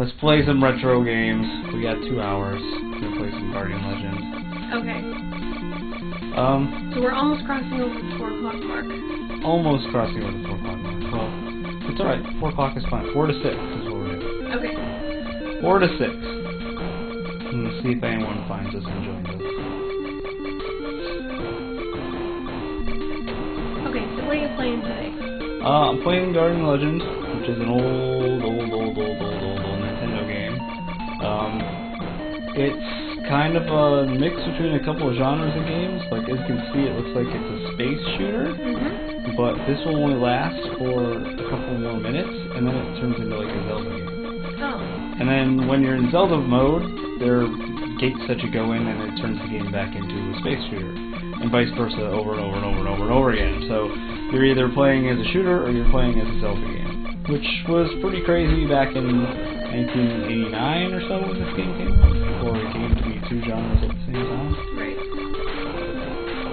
Let's play some retro games. We got 2 hours to play some Guardian Legends. Okay. So we're almost crossing over the 4 o'clock mark. Almost crossing over the 4 o'clock mark. Well, it's alright. 4 o'clock is fine. 4 to 6 is what we're doing. Okay. 4 to 6. Let's see if anyone finds us and joins us. Okay, so what are you playing today? I'm playing Guardian Legends, which is an old Nintendo game. It's kind of a mix between a couple of genres of games. Like, as you can see, it looks like it's a space shooter, but this will only last for a couple more minutes, and then it turns into like a Zelda game. Oh. And then when you're in Zelda mode, there are gates that you go in, and it turns the game back into a space shooter, and vice versa, over and over and over and over and over again. So you're either playing as a shooter or you're playing as a Zelda game, which was pretty crazy back in 1989 or so when this game came out, for a game to be 2 genres at the same time. Right.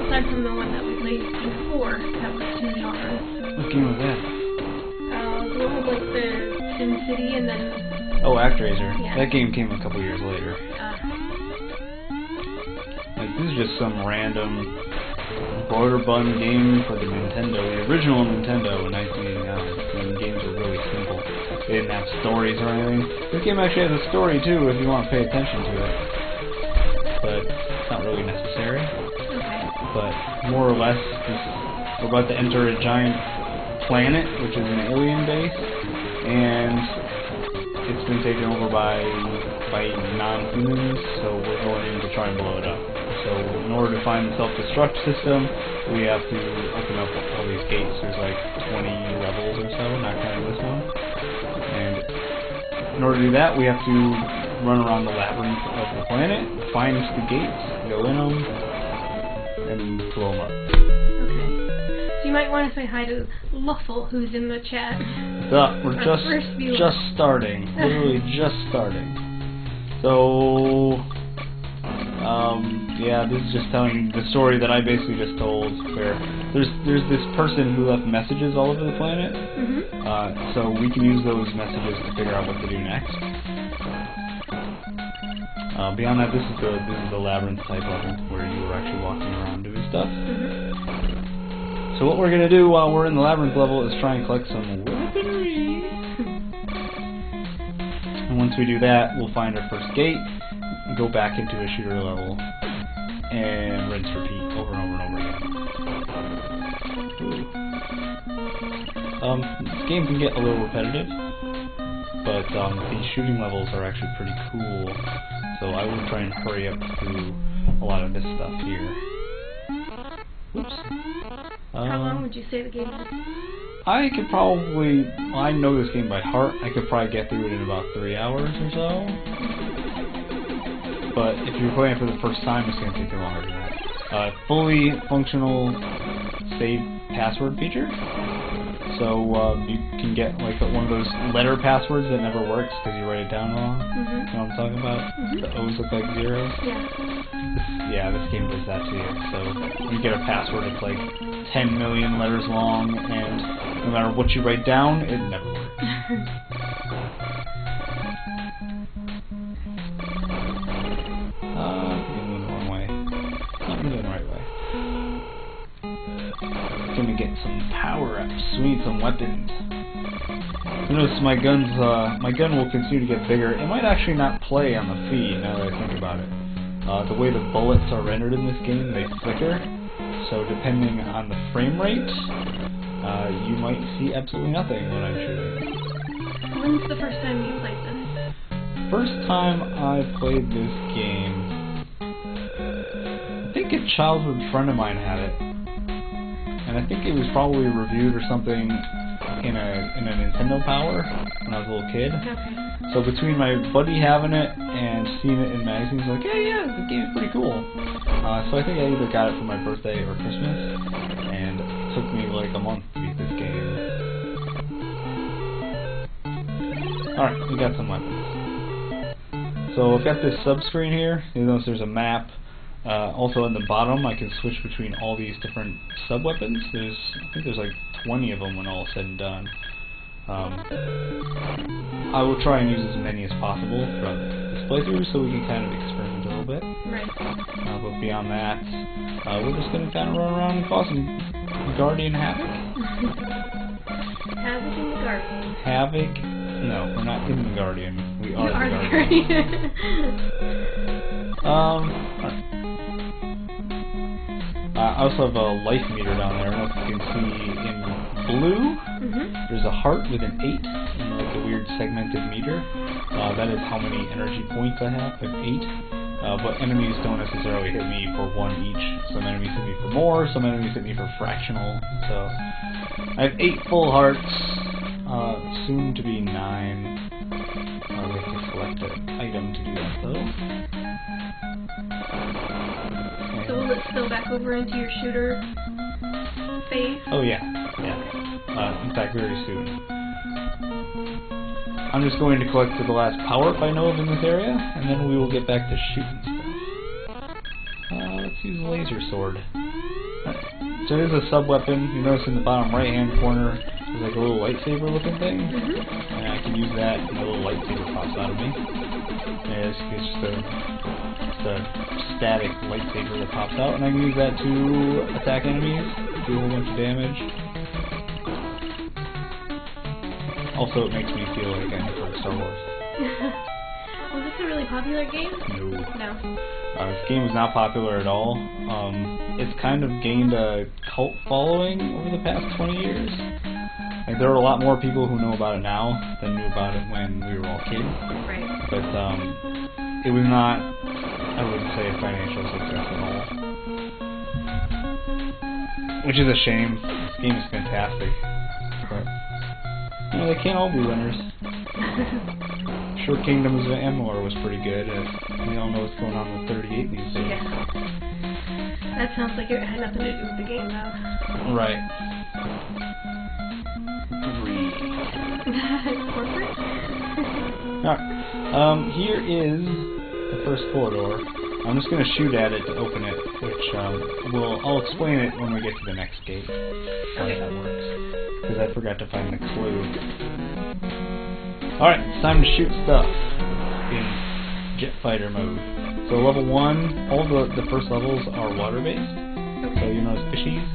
Aside from the one that we played before, that was 2 genres. What game was that? The one with like the Sin City and then... Oh, ActRaiser. Yeah. That game came a couple years later. Like, this is just some random border bun game for the Nintendo, the original Nintendo in 1989. When games were really simple. They didn't have stories or anything. This game actually has a story too if you want to pay attention to it. But it's not really necessary. Okay. But more or less, we're about to enter a giant planet, which is an alien base, and it's been taken over by non-humans, so we're going in to try and blow it up. So in order to find the self-destruct system, we have to open up all these gates. There's like 20 levels or so, not counting this one. And in order to do that, we have to run around the labyrinth of the planet, find the gates, go in them, and blow them up. Okay. So you might want to say hi to Luffle, who's in the chat. We're just starting. Literally just starting. So, yeah, this is just telling the story that I basically just told, where there's this person who left messages all over the planet, so we can use those messages to figure out what to do next. Beyond that, this is the labyrinth type level, where you were actually walking around doing stuff. So what we're going to do while we're in the labyrinth level is try and collect some weaponry. And once we do that, we'll find our first gate, go back into a shooter level, and rinse repeat over and over and over again. This game can get a little repetitive, but these shooting levels are actually pretty cool, so I will try and hurry up through a lot of this stuff here. Oops. How long would you say the game is? I could probably, I know this game by heart, I could probably get through it in about 3 hours or so. But if you're playing it for the first time, it's going to take you longer than that. Fully functional save password feature. So you can get like one of those letter passwords that never works because you write it down wrong. You know what I'm talking about? The O's look like zeros. Yeah. This game does that to you. So you get a password that's like 10 million letters long, and no matter what you write down, it never works. I'm going the wrong way. I'm going the right way. Gonna get some power-ups. We need some weapons. You notice my gun will continue to get bigger. It might actually not play on the feed now that I think about it. The way the bullets are rendered in this game, they flicker. So depending on the frame rate, you might see absolutely nothing when I'm shooting. When's the first time you played this? First time I played this game, I think a childhood friend of mine had it. And I think it was probably reviewed or something in a Nintendo Power when I was a little kid. Okay. So between my buddy having it and seeing it in magazines, like, yeah, this game is pretty cool. So I think I either got it for my birthday or Christmas, and it took me like a month to beat this game. Alright, we got some weapons. So I've got this sub-screen here. You notice there's a map. Also on the bottom, I can switch between all these different sub-weapons. I think there's like 20 of them when all is said and done. I will try and use as many as possible throughout this playthrough so we can kind of experiment a little bit. Right. But beyond that, we're just going to kind of run around and cause some Guardian havoc. Havoc in the Guardian. Havoc? No, we're not in the Guardian. We are the Guardian. I also have a life meter down there. I don't know if you can see in blue. There's a heart with an 8 and like a weird segmented meter. That is how many energy points I have. I have 8. But enemies don't necessarily hit me for 1 each. Some enemies hit me for more, some enemies hit me for fractional. So I have 8 full hearts, soon to be 9. We have to select an item to do that though. So will it spill back over into your shooter phase? Oh yeah. In fact, very soon. I'm just going to collect the last power-up I know of in this area, and then we will get back to shooting stuff. Let's use laser sword. So there's a sub-weapon. You notice in the bottom right-hand corner, there's like a little lightsaber-looking thing, and I can use that, and a little lightsaber pops out of me. And it's just a static lightsaber that pops out, and I can use that to attack enemies, do a whole bunch of damage. Also, it makes me feel like I'm from Star Wars. Was this a really popular game? No. No. This game is not popular at all. It's kind of gained a cult following over the past 20 years. Like, there are a lot more people who know about it now than knew about it when we were all kids. Right. But it was not, I wouldn't say, a financial success at all. Which is a shame. This game is fantastic. But you know, they can't all be winners. Sure, Kingdoms of Amalur was pretty good. We all know what's going on with 38 these days. Yeah. That sounds like it had nothing to do with the game, though. Right. Corporate? Alright. Here is the first corridor. I'm just going to shoot at it to open it, which I'll explain it when we get to the next gate. How that works. Because I forgot to find the clue. Alright, it's time to shoot stuff in jet fighter mode. So level 1, all the first levels are water-based. So you notice fishies.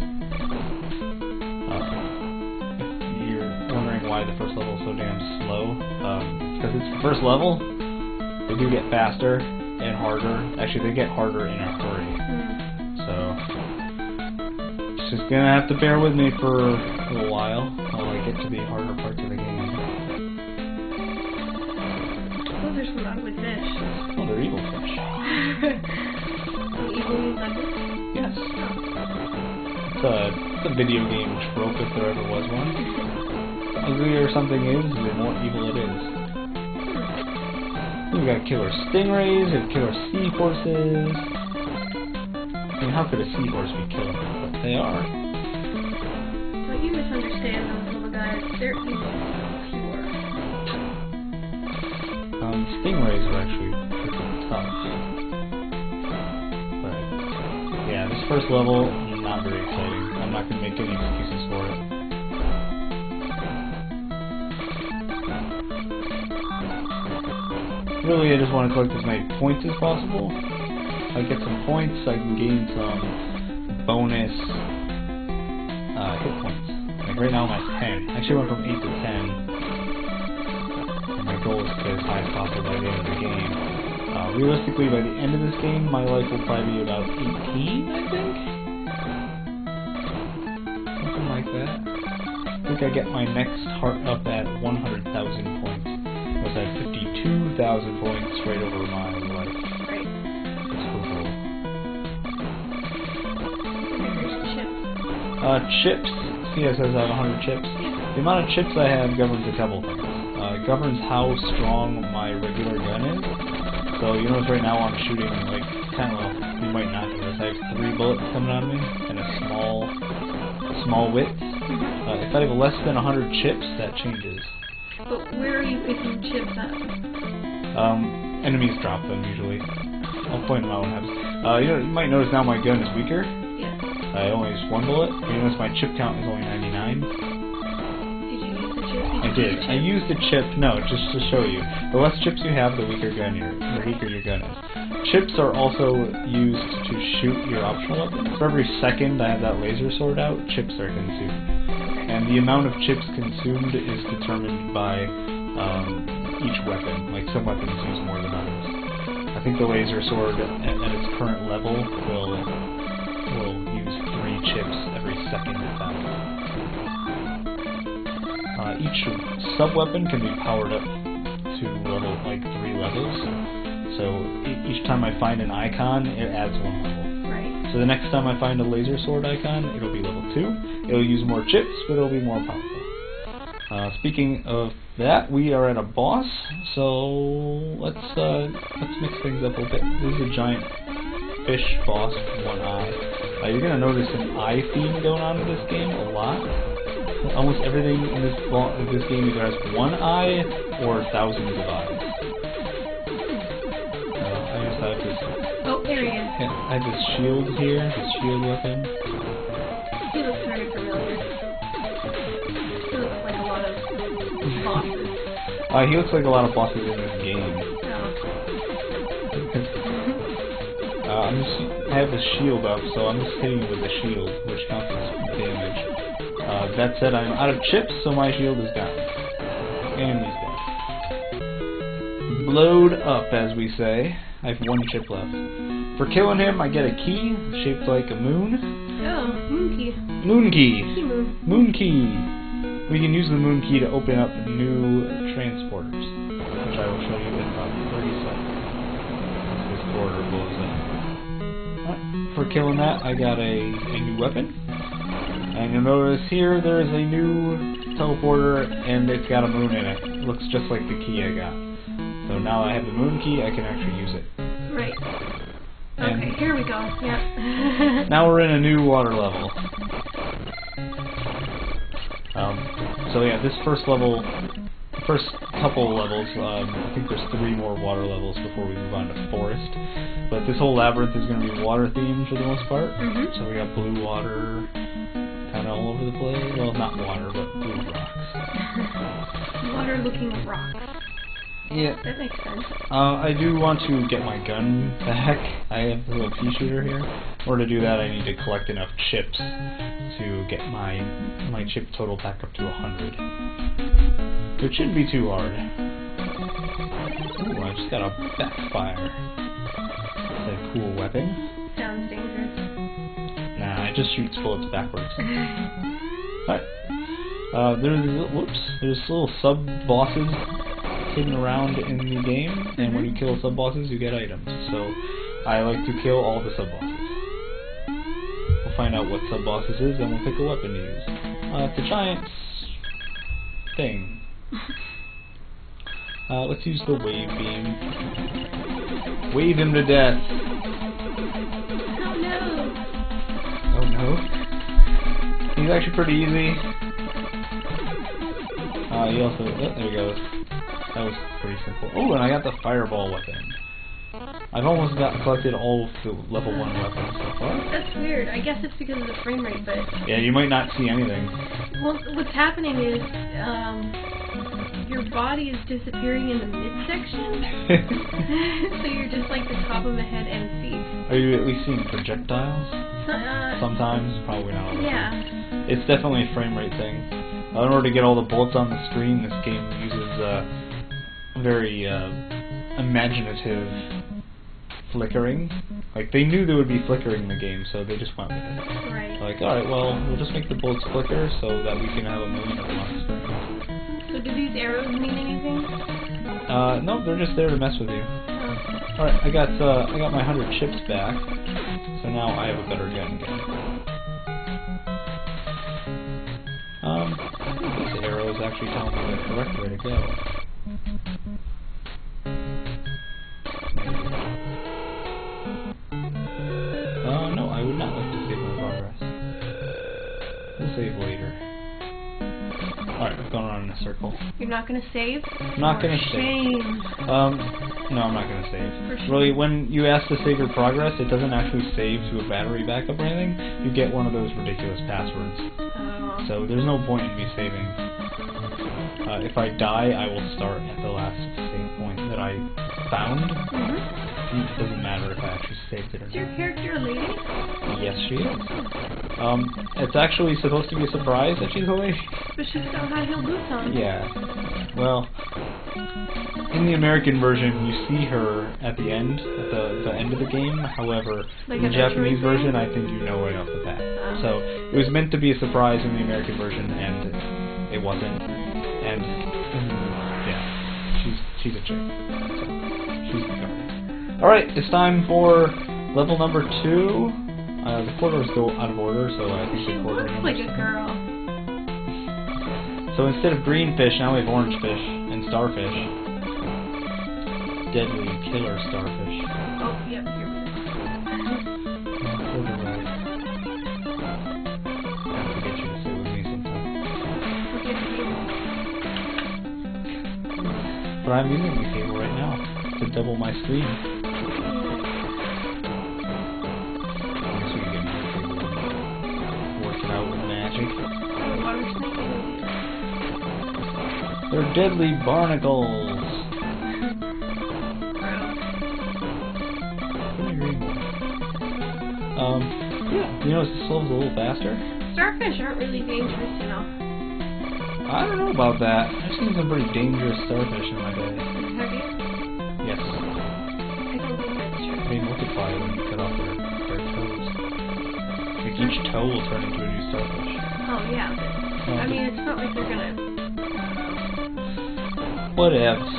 If you're wondering why the first level is so damn slow, because it's the first level, they do get faster and harder. Actually, they get harder in a hurry. So just gonna have to bear with me for a little while while I get to the harder parts of the game. Oh, there's some ugly fish. Oh, they're evil fish. Evil means ugly? Yes. It's a video game trope if there ever was one. The uglier something is, the more evil it is. We've got killer stingrays, we have killer seahorses. I mean, how could a seahorse be killer? But they are. But you misunderstand those little guys. They're evil. Pure. Stingrays are actually pretty tough. But, yeah, this first level, not very exciting. I'm not going to make any excuses for it. Really, I just want to collect as many points as possible. If I get some points, I can gain some bonus hit points. Like right now I'm at 10. I actually went from 8 to 10. And my goal is to get as high as possible by the end of the game. Realistically, by the end of this game, my life will probably be about 18, I think? Something like that. I think I get my next heart up at 100,000 points. Was at 52,000 points right over my life. Right. Chips. See, it says I have 100 chips. The amount of chips I have governs a couple things. It governs how strong my regular gun is. So you notice right now I'm shooting like kind of. You might not notice. I have 3 bullets coming out of me and a small width. If I have less than 100 chips, that changes. But where are you picking chips up? Enemies drop them usually. I'll point them out when it happens. You might notice now my gun is weaker. Yeah. I only use 1 bullet. You notice my chip count is only 99. Did you use the chip? I did. I used a chip. No, just to show you. The less chips you have, the weaker your gun is. Chips are also used to shoot your optional weapons. For every second I have that laser sword out, chips are consumed. And the amount of chips consumed is determined by each weapon. Like, some weapons use more than others. I think the laser sword at its current level will use 3 chips every second it fires. Each sub-weapon can be powered up to level, like, 3 levels. So each time I find an icon, it adds 1 level. Right. So the next time I find a laser sword icon, it'll be level 2. It'll use more chips, but it'll be more powerful. Speaking of that, we are at a boss, so let's mix things up a bit. This is a giant fish boss with 1 eye. You're gonna notice an eye theme going on in this game a lot. Almost everything in this game either has 1 eye or thousands of eyes. Oh, there he is. Yeah, I have this shield here, this shield weapon. He looks very familiar. He looks like a lot of bosses. He looks like a lot of bosses in this game. I have this shield up, so I'm just hitting with the shield, which counts as damage. That said, I'm out of chips, so my shield is down. And he's dead. Blowed up, as we say. I have 1 chip left. For killing him, I get a key shaped like a moon. Oh, moon key. Moon key. Key moon. Moon key. We can use the moon key to open up new transporters, which I will show you in about 30 seconds. This corridor blows up. Right. For killing that, I got a new weapon. And you'll notice here there is a new teleporter, and it's got a moon in it. It looks just like the key I got. So now I have the moon key, I can actually use it. Right. And okay, here we go. Yeah. now we're in a new water level. So yeah, this first level, first couple levels, I think there's 3 more water levels before we move on to forest. But this whole labyrinth is going to be water themed for the most part. So we got blue water, kind of all over the place. Well, not water, but blue rocks. Water-looking rocks. Yeah. That makes sense. I do want to get my gun back. I have the little pea shooter here. In order to do that, I need to collect enough chips to get my chip total back up to 100. Which shouldn't be too hard. Ooh, I just got a backfire. That's a cool weapon. Sounds dangerous. Nah, it just shoots bullets backwards. Alright. There's little sub-bosses hidden around in the game, and when you kill sub-bosses, you get items. So, I like to kill all the sub-bosses. We'll find out what sub-bosses is, and we'll pick a weapon to use. It's a giant thing. Let's use the wave beam. Wave him to death. Oh no! Oh no. He's actually pretty easy. He also, there he goes. That was pretty simple. Oh, and I got the fireball weapon. I've almost collected all of the level 1 weapons so far. That's weird. I guess it's because of the frame rate, but... Yeah, you might not see anything. Well, what's happening is, your body is disappearing in the midsection. So you're just like the top of the head and feet. Are you at least seeing projectiles? Sometimes, probably not all the yeah. time. It's definitely a frame rate thing. In order to get all the bullets on the screen, this game uses very imaginative flickering. Like, they knew there would be flickering in the game, so they just went with it. Right. Like, alright, well, we'll just make the bullets flicker so that we can have a million of them on the screen. So do these arrows mean anything? No, they're just there to mess with you. Oh. Alright, I got my 100 chips back, so now I have a better gun again. These arrows actually tell me the correct way to go. No, I would not like to save my progress. We'll save later. Alright, I'm going around in a circle. You're not gonna save? I'm not gonna save. Shame. No, I'm not gonna save. Really, when you ask to save your progress, it doesn't actually save to a battery backup or anything. You get one of those ridiculous passwords. Oh. So there's no point in me saving. if I die, I will start at the last save point that I found. It doesn't matter if I actually saved it or not. Is your character a lady? Yes, she is. It's actually supposed to be a surprise that she's a lady. But she's got high heel boots on. Yeah. Well, in the American version, you see her at the end, at the end of the game. However, Like in the an Japanese entry version, thing? I think you know right off the bat. So it was meant to be a surprise in the American version, and it wasn't. And yeah, she's a chick. So she's the guard. All right, it's time for level number 2. The corridors go out of order, so I think She the corridor looks like a girl. So instead of green fish, now we have orange fish and starfish. Deadly killer starfish. Oh, yep, here we go. Further right. I have to get you to sit with me sometime. But I'm using the cable right now to double my screen. I guess we can get more cable and work it out with magic. Water snake. They're deadly barnacles. Yeah, you know, this slows a little faster. Starfish aren't really dangerous, you know. I don't know about that. I've seen some pretty dangerous starfish in my day. Have you? Yes. I don't think that's true. They multiply when you cut off their toes. Like each toe will turn into a new starfish. Oh, yeah, but I mean, it's not like they're gonna... Whatevs.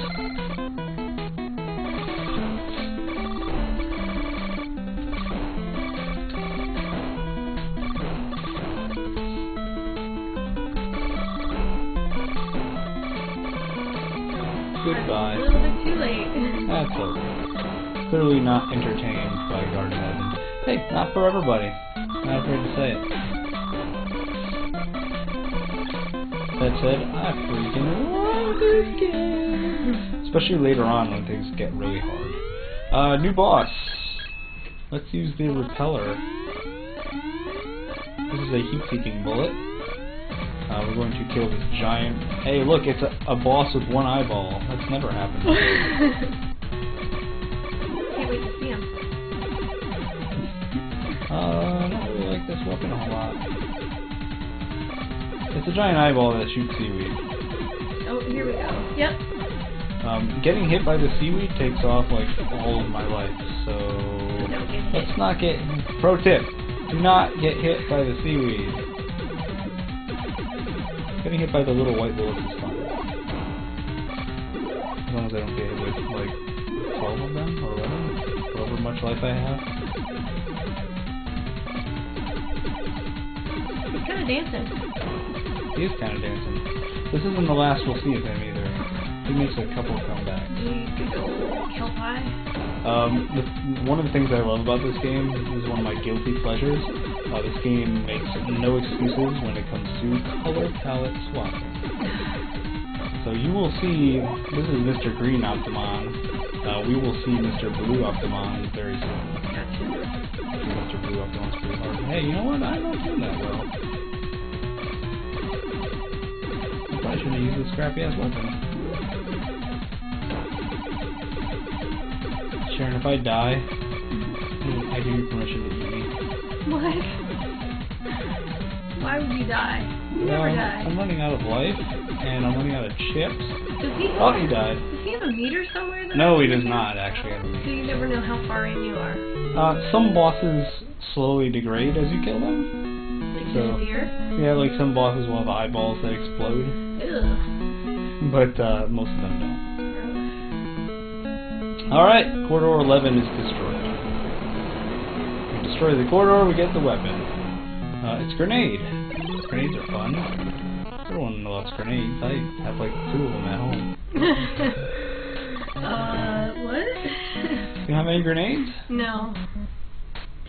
Goodbye. A little bit too late. That's okay. Clearly not entertained by Garden Legend. Hey, not for everybody. Not afraid to say it. That said, I freaking love this game! Especially later on when things get really hard. New boss. Let's use the repeller. This is a heat-seeking bullet. We're going to kill this giant... Hey, look, it's a boss with one eyeball. That's never happened before. Can't wait to see him. I don't really like this weapon a whole lot. It's a giant eyeball that shoots seaweed. Oh, here we go. Yep. Getting hit by the seaweed takes off, like, all of my life, so... Don't get hit. Let's not get... Pro tip, do not get hit by the seaweed. Getting hit by the little white bullets is fun. As long as I don't get hit with, like, 12 of them, or 11, however much life I have. He's kind of dancing. He is kind of dancing. This isn't the last we'll see of him either. He makes a couple comebacks. You could go kill pie. One of the things I love about this game, this is one of my guilty pleasures, this game makes no excuses when it comes to color palette swapping. So you will see, this is Mr. Green Optimon, we will see Mr. Blue Optimon very soon. Mr. Blue Optimon's pretty hard. Hey, you know what, I'm not doing that well. I probably shouldn't have used this crappy ass weapon. Sharon, if I die, I give you permission to eat me. What? Why would you die? You never die. I'm running out of life, and I'm running out of chips. Does he have, Oh, he died. Does he have a meter somewhere? That No, he does not actually have a So meter. you never know how far in you are. Some bosses slowly degrade as you kill them. Like So- disappear? Yeah, like some bosses will have eyeballs that explode, Ugh. but most of them don't. Alright, Corridor 11 is destroyed. We destroy the corridor, we get the weapon. It's grenade. Grenades are fun. Everyone loves grenades. I have like 2 of them at home. What? You have any grenades? No.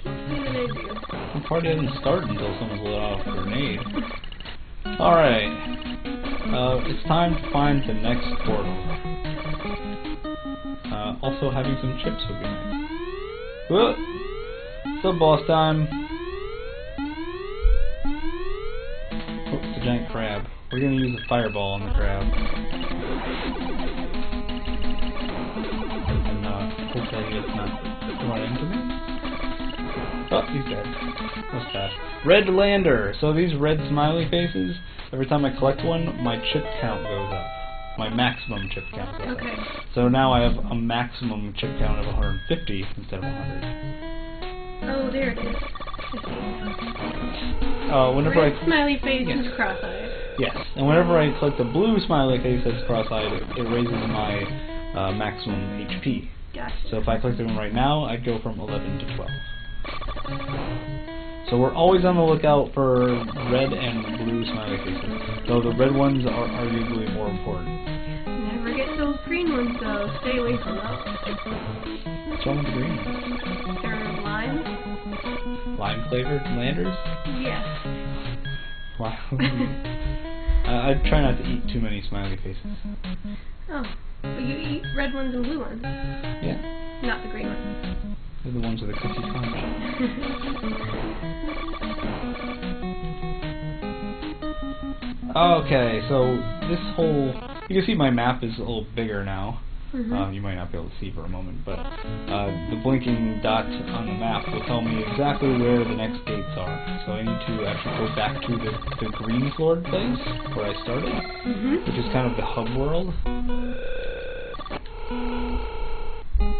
Can't say that I do. The party doesn't start until someone's let off a grenade. Alright. It's time to find the next portal. Also having some chips would be nice. Whoa! Still boss time. Oh, it's a giant crab. we're gonna use a fireball on the crab. And hopefully he does not run into me. Oh, he's dead. That's bad. Red lander. So these red smiley faces, every time I collect one, my chip count goes up. My maximum chip count goes up. So now I have a maximum chip count of 150 instead of 100. Oh, there it is. Whenever red smiley face is cross-eyed. Yes, and whenever I collect a blue smiley face that's cross-eyed, it raises my maximum HP. Gotcha. So if I collected one right now, I'd go from 11 to 12. So we're always on the lookout for red and blue smiley faces, though the red ones are arguably more important. Never get those green ones though, stay away from those. What's wrong with the green ones? They're lime. Lime-flavored landers? Yes. Wow. I try not to eat too many smiley faces. Oh, but you eat red ones and blue ones? Yeah. Not the green ones. They're the ones with the cookie crunch. Okay, so this whole... You can see my map is a little bigger now. You might not be able to see for a moment, but the blinking dot on the map will tell me exactly where the next gates are. So I need to actually go back to the green floored place where I started, which is kind of the hub world.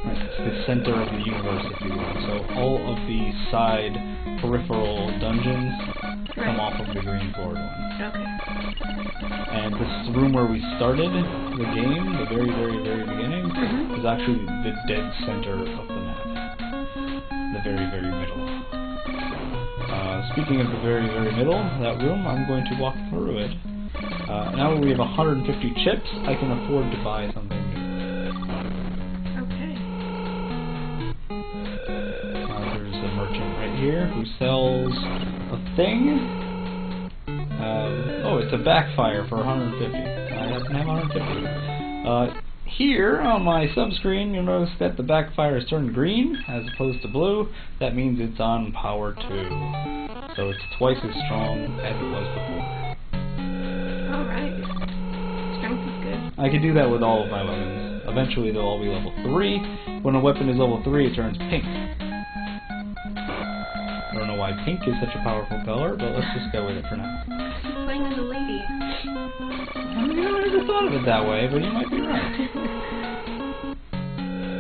Right, it's the center of the universe, if you will. So all of the side peripheral dungeons come off of the green floored one. Okay. And this room where we started the game, the very, very, very beginning, is actually the dead center of the map. The very, very middle. Speaking of the very, very middle, that room, I'm going to walk through it. Now that we have 150 chips, I can afford to buy something new. Okay. There's a merchant right here who sells a thing. Oh, it's a backfire for 150. I happen to have 150. Here on my subscreen, you'll notice that the backfire has turned green as opposed to blue. That means it's on power 2. So it's twice as strong as it was before. Alright. Strength is good. I can do that with all of my weapons. Eventually they'll all be level 3. When a weapon is level 3, it turns pink. I don't know why pink is such a powerful color, but let's just go with it for now. Playing as a lady. I never thought of it that way, but you might be right.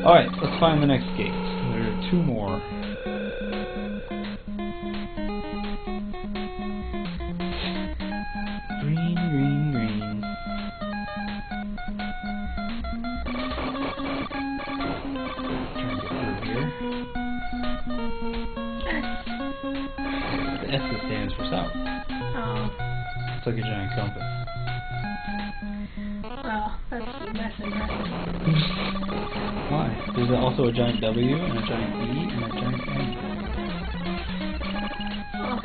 Alright, let's find the next gate. There are 2 more. Green, green, green. Trying to get through here. The S stands for south. Oh. It's like a giant compass. Well, that's less impressive. Why? There's also a giant W and a giant E and a giant N. Oh.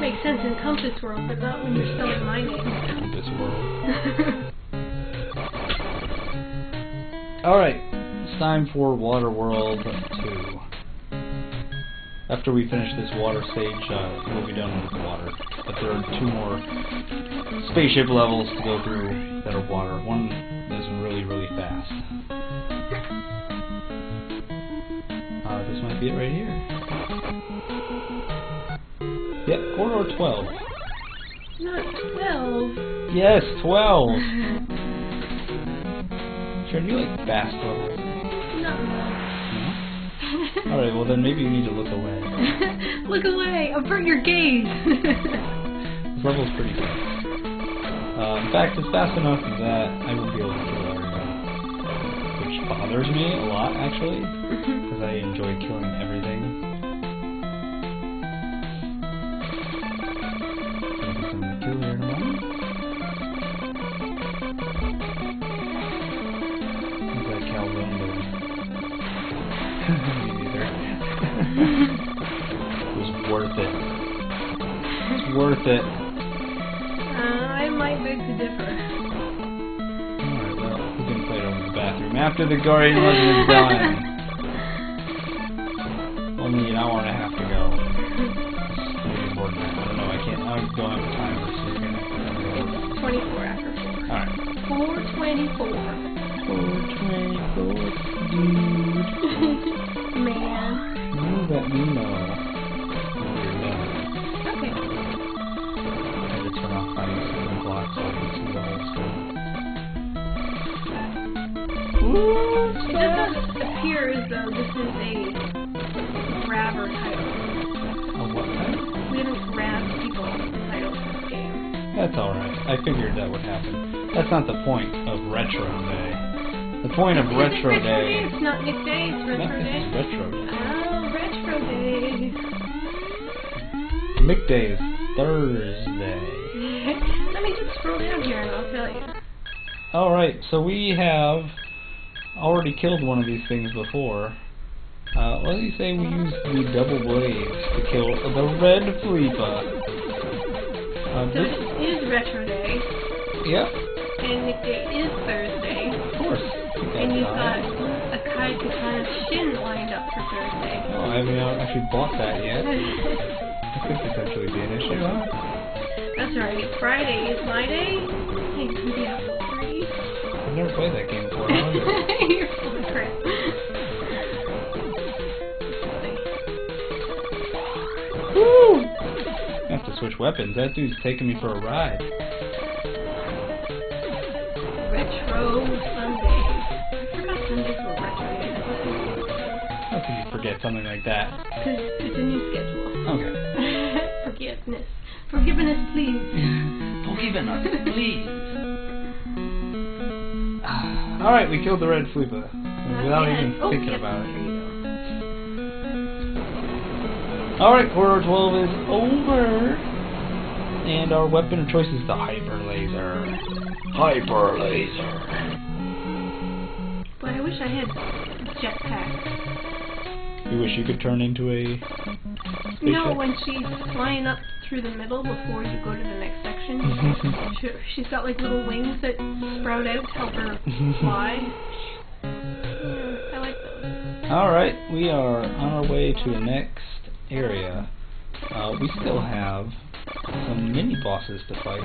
Makes sense in Compass World, but not when you're spelling my name. Compass World. Alright, it's time for Water World 2. After we finish this water stage, we'll be done with the water. But there are 2 more spaceship levels to go through that are water. One is really, really fast. This might be it right here. Yep, corridor 12. Not 12. Yes, 12! Sure, do you like fast levels? No. Alright, well then maybe you need to look away. Look away! Avert your gaze! This level's pretty fast. In fact, it's fast enough that I will be able to kill everybody. Which bothers me a lot, actually, because I enjoy killing everything. Maybe some kill here in a moment. How's that calzone doing? Me neither. It was worth it. It's worth it. I might beg to differ. Alright, well, we can play it over the bathroom after the Guardian Legend is done. Only an hour and a half to go. Maybe more than that. I don't know, I don't have a timer, so you're gonna have to tell me what it is. 4:24 after 4. Alright. 4:24. 4:24, dude. Man. You let me know when you're done. Okay. I had to turn off my moving clock so I can see the whole screen. Ooh, It doesn't appear as though this is a grabber title. A what title? We haven't grabbed people in the title of this game. That's alright. I figured that would happen. That's not the point of Retro Day. The point of Retro Day... It's not Nick Day, it's Retro No, Day. it's Retro Day. Oh, Retro Day. Mick Day is Thursday. Let me just scroll down here and I'll tell you. Alright, so we have already killed one of these things before. What did he say? We used the double blades to kill the red Fleepa. So it is Retro Day, Yep, and Nick Day is Thursday, of course. and you've got a Kai Katana Shin lined up for Thursday. Oh, I haven't actually bought that yet. That could potentially be an issue, huh? That's right, Friday is my day, and Diablo 3. I've never played that game before. You're full of crap. Woo! I have to switch weapons. That dude's taking me for a ride. Retro Sunday. I forgot Sundays were Retro Day. How could you forget something like that? Because it's a new schedule. Okay. Forgiveness. Forgiveness, please. Forgiveness, please. Alright, we killed the red Fleepa. Without even thinking about it. Here you Alright, Quarter 12 is over. And our weapon of choice is the Hyper Laser. Hyper Laser. go. But I wish I had jetpack. You wish you could turn into a spaceship? No, when she's flying up through the middle before you go to the next section, she's got like little wings that sprout out to help her fly. Yeah, I like those. Alright, we are on our way to the next area. We still have some mini bosses to fight.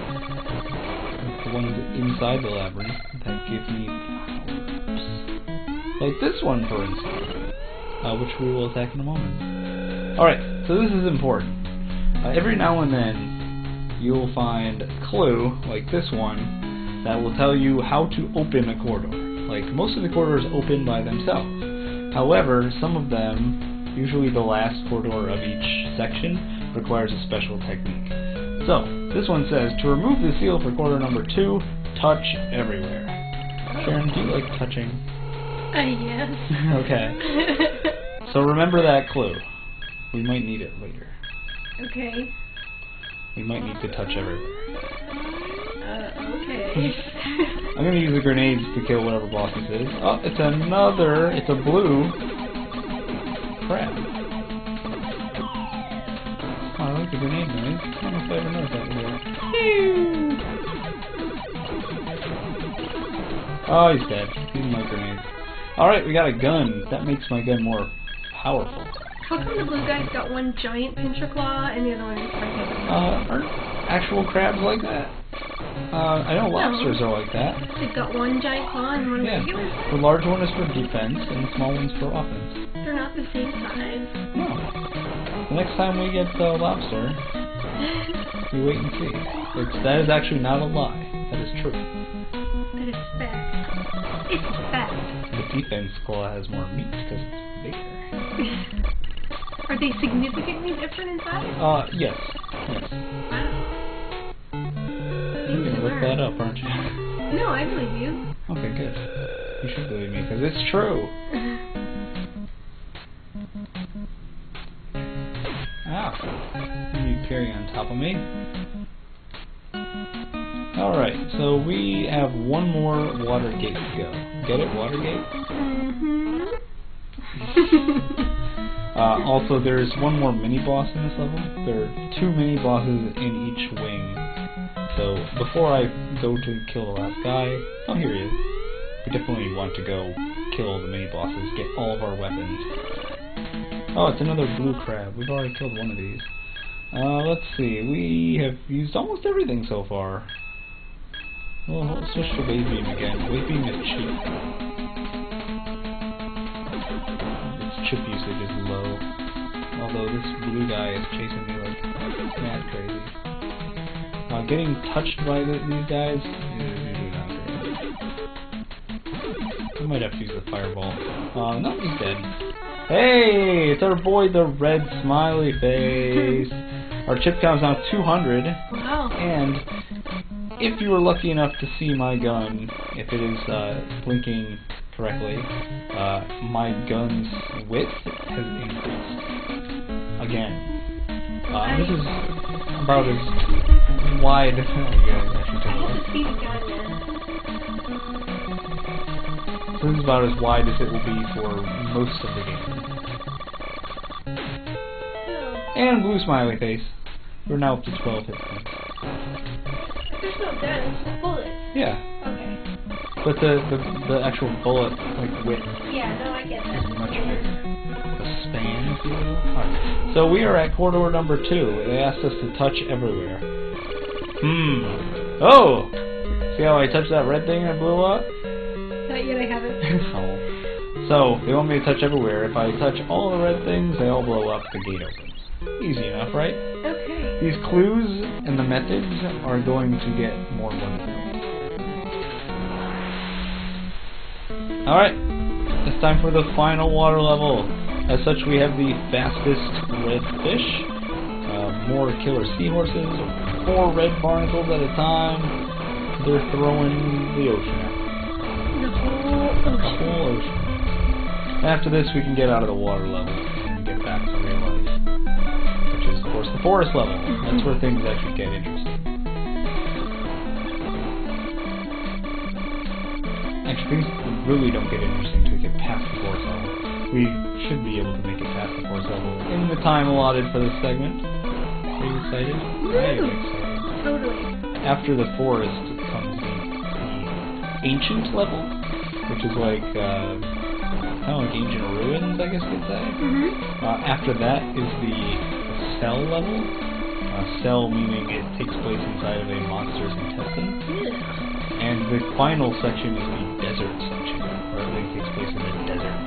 The ones inside the labyrinth that give me powers. Like this one, for instance, which we will attack in a moment. Alright, so this is important. Every now and then, you'll find a clue, like this one, that will tell you how to open a corridor. Like, most of the corridors open by themselves. However, some of them, usually the last corridor of each section, requires a special technique. So, this one says, to remove the seal for corridor number 2, touch everywhere. Sharon, do you like touching? Yes. Okay. So remember that clue. We might need it later. Okay. We might need to touch everywhere. Okay. I'm gonna use the grenades to kill whatever boss this is. Oh, it's a blue crab. Oh, I like the grenade noise. I don't know if I ever noticed that before. Oh, he's dead. He's my grenades. Alright, we got a gun. That makes my gun more powerful. How come the blue guy's got one giant pincher claw and the other one is like Aren't actual crabs like that? I know lobsters are like that. They've got one giant claw and one regular size? The large one is for defense and the small one's for offense. They're not the same size. No. The next time we get the lobster, we wait and see. That is actually not a lie. That is true. That is fact. It's fact. The defense claw has more meat because it's bigger. Are they significantly different in size? Yes. Yes. Wow. You're gonna look that up, aren't you? No, I believe you. Okay, good. You should believe me, because it's true. Ow. You carry on top of me. Alright, so we have one more water gate to go. Get it? Watergate? Also, there's one more mini-boss in this level. There are 2 mini-bosses in each wing. So, before I go to kill the last guy... Oh, here he is. We definitely want to go kill the mini-bosses, get all of our weapons. Oh, it's another blue crab. We've already killed one of these. Let's see. We have used almost everything so far. Well, we'll switch to wave beam again. Wave beam is cheap. Its chip usage is low. Although this blue guy is chasing me like mad crazy. Getting touched by these guys is usually not great. I might have to use the fireball. No, he's dead. Hey, it's our boy, the red smiley face. Our chip count's now 200. Wow. And if you were lucky enough to see my gun, if it is blinking correctly, my gun's width has increased. Again. This is about as wide. This is about as wide as it will be for most of the game. And blue smiley face. We're now up to 12 hit points. There's no gun, it's just bullets. Yeah. Okay. But the actual bullet like width Yeah, no, I get that. is much bigger. The span, if you will. Alright. So we are at corridor number 2. They asked us to touch everywhere. Oh! See how I touched that red thing and it blew up? Not yet, I haven't. Oh. So, they want me to touch everywhere. If I touch all the red things, they all blow up, the gate opens. Easy enough, right? Okay. These clues and the methods are going to get more wonderful. Alright, it's time for the final water level. As such, we have the fastest red fish, more killer seahorses, 4 red barnacles at a time. They're throwing the ocean at me. The whole ocean. After this, we can get out of the water level and get back to real life. Which is, of course, the forest level. That's where things actually get interesting. Actually, things really don't get interesting until we get past the forest level. We should be able to make it past the forest level in the time allotted for this segment. Are you excited? I am excited. Totally. After the forest comes the ancient level, which is like, kind of like ancient ruins, I guess you'd say. After that is the cell level. Cell meaning it takes place inside of a monster's intestine. And the final section is the desert section, where everything takes place in the desert.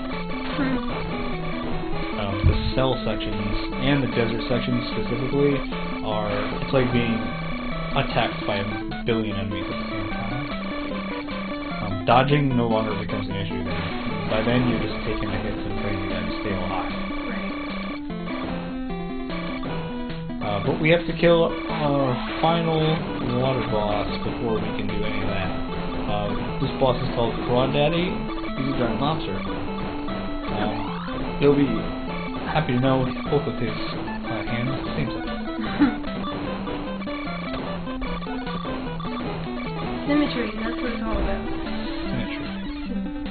The cell sections and the desert sections specifically are, it's like being attacked by a billion enemies at the same time. Dodging no longer becomes an issue then. By then you're just taking the hits and praying you guys stay alive. But we have to kill our final water boss before we can do any of that. This boss is called Crawdaddy. He's a giant lobster. You'll be happy to know both of his hands are the same size. Symmetry, that's what it's all about. Symmetry.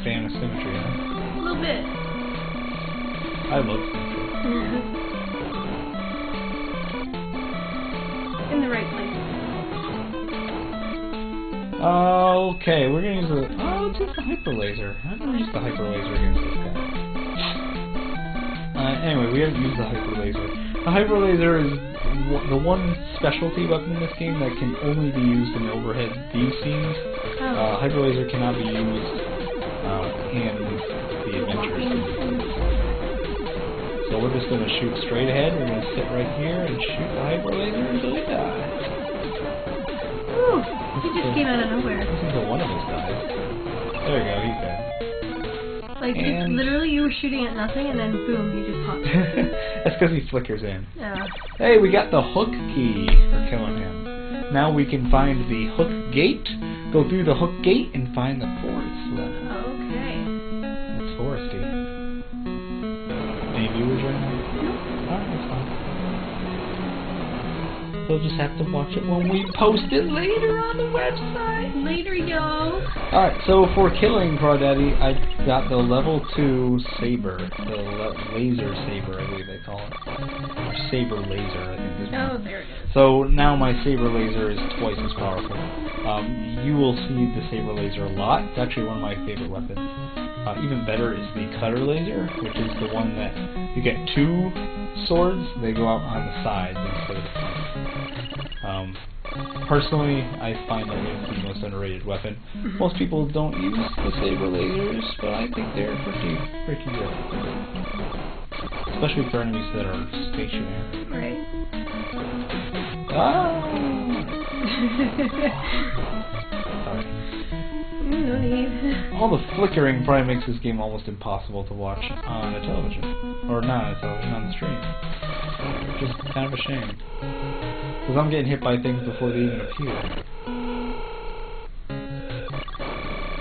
Fan of symmetry, huh? A little bit. I love symmetry. In the right place. Okay, we're gonna use the. Let's use the hyper laser. I've never used the hyper laser against this guy. Anyway, we haven't used the hyper laser. The hyper laser is the one specialty weapon in this game that can only be used in overhead view scenes. Hyper laser cannot be used in the adventure scenes. So we're just gonna shoot straight ahead. We're gonna sit right here and shoot the hyper laser until we die. Ooh, he just came out of nowhere. This is one of those guys. There we go, he's dead. Like, it's literally you were shooting at nothing and then boom, he just popped. That's because he flickers in. Yeah. Hey, we got the hook key for killing him. Now we can find the hook gate, go through the hook gate, and find the forest level. Okay. It's foresty. Any viewers right now? Nope. Alright, that's fine. They'll just have to watch it when we post it later on the website. Later, y'all. Alright, so for killing Crawdaddy, I got the level 2 saber. The laser saber, I believe they call it. Or saber laser, I think. Oh, there it is. So now my saber laser is twice as powerful. You will see the saber laser a lot. It's actually one of my favorite weapons. Even better is the cutter laser, which is the one that you get 2 swords. They go out on the sides instead of the front. Personally, I find that it's the most underrated weapon. Most people don't use the saber lasers, but I think they're pretty good. Especially for enemies that are stationary. Right. Ah! Sorry. No need. All the flickering probably makes this game almost impossible to watch on a television. Or not on a television, on the stream. Which is kind of a shame. Because I'm getting hit by things before they even appear.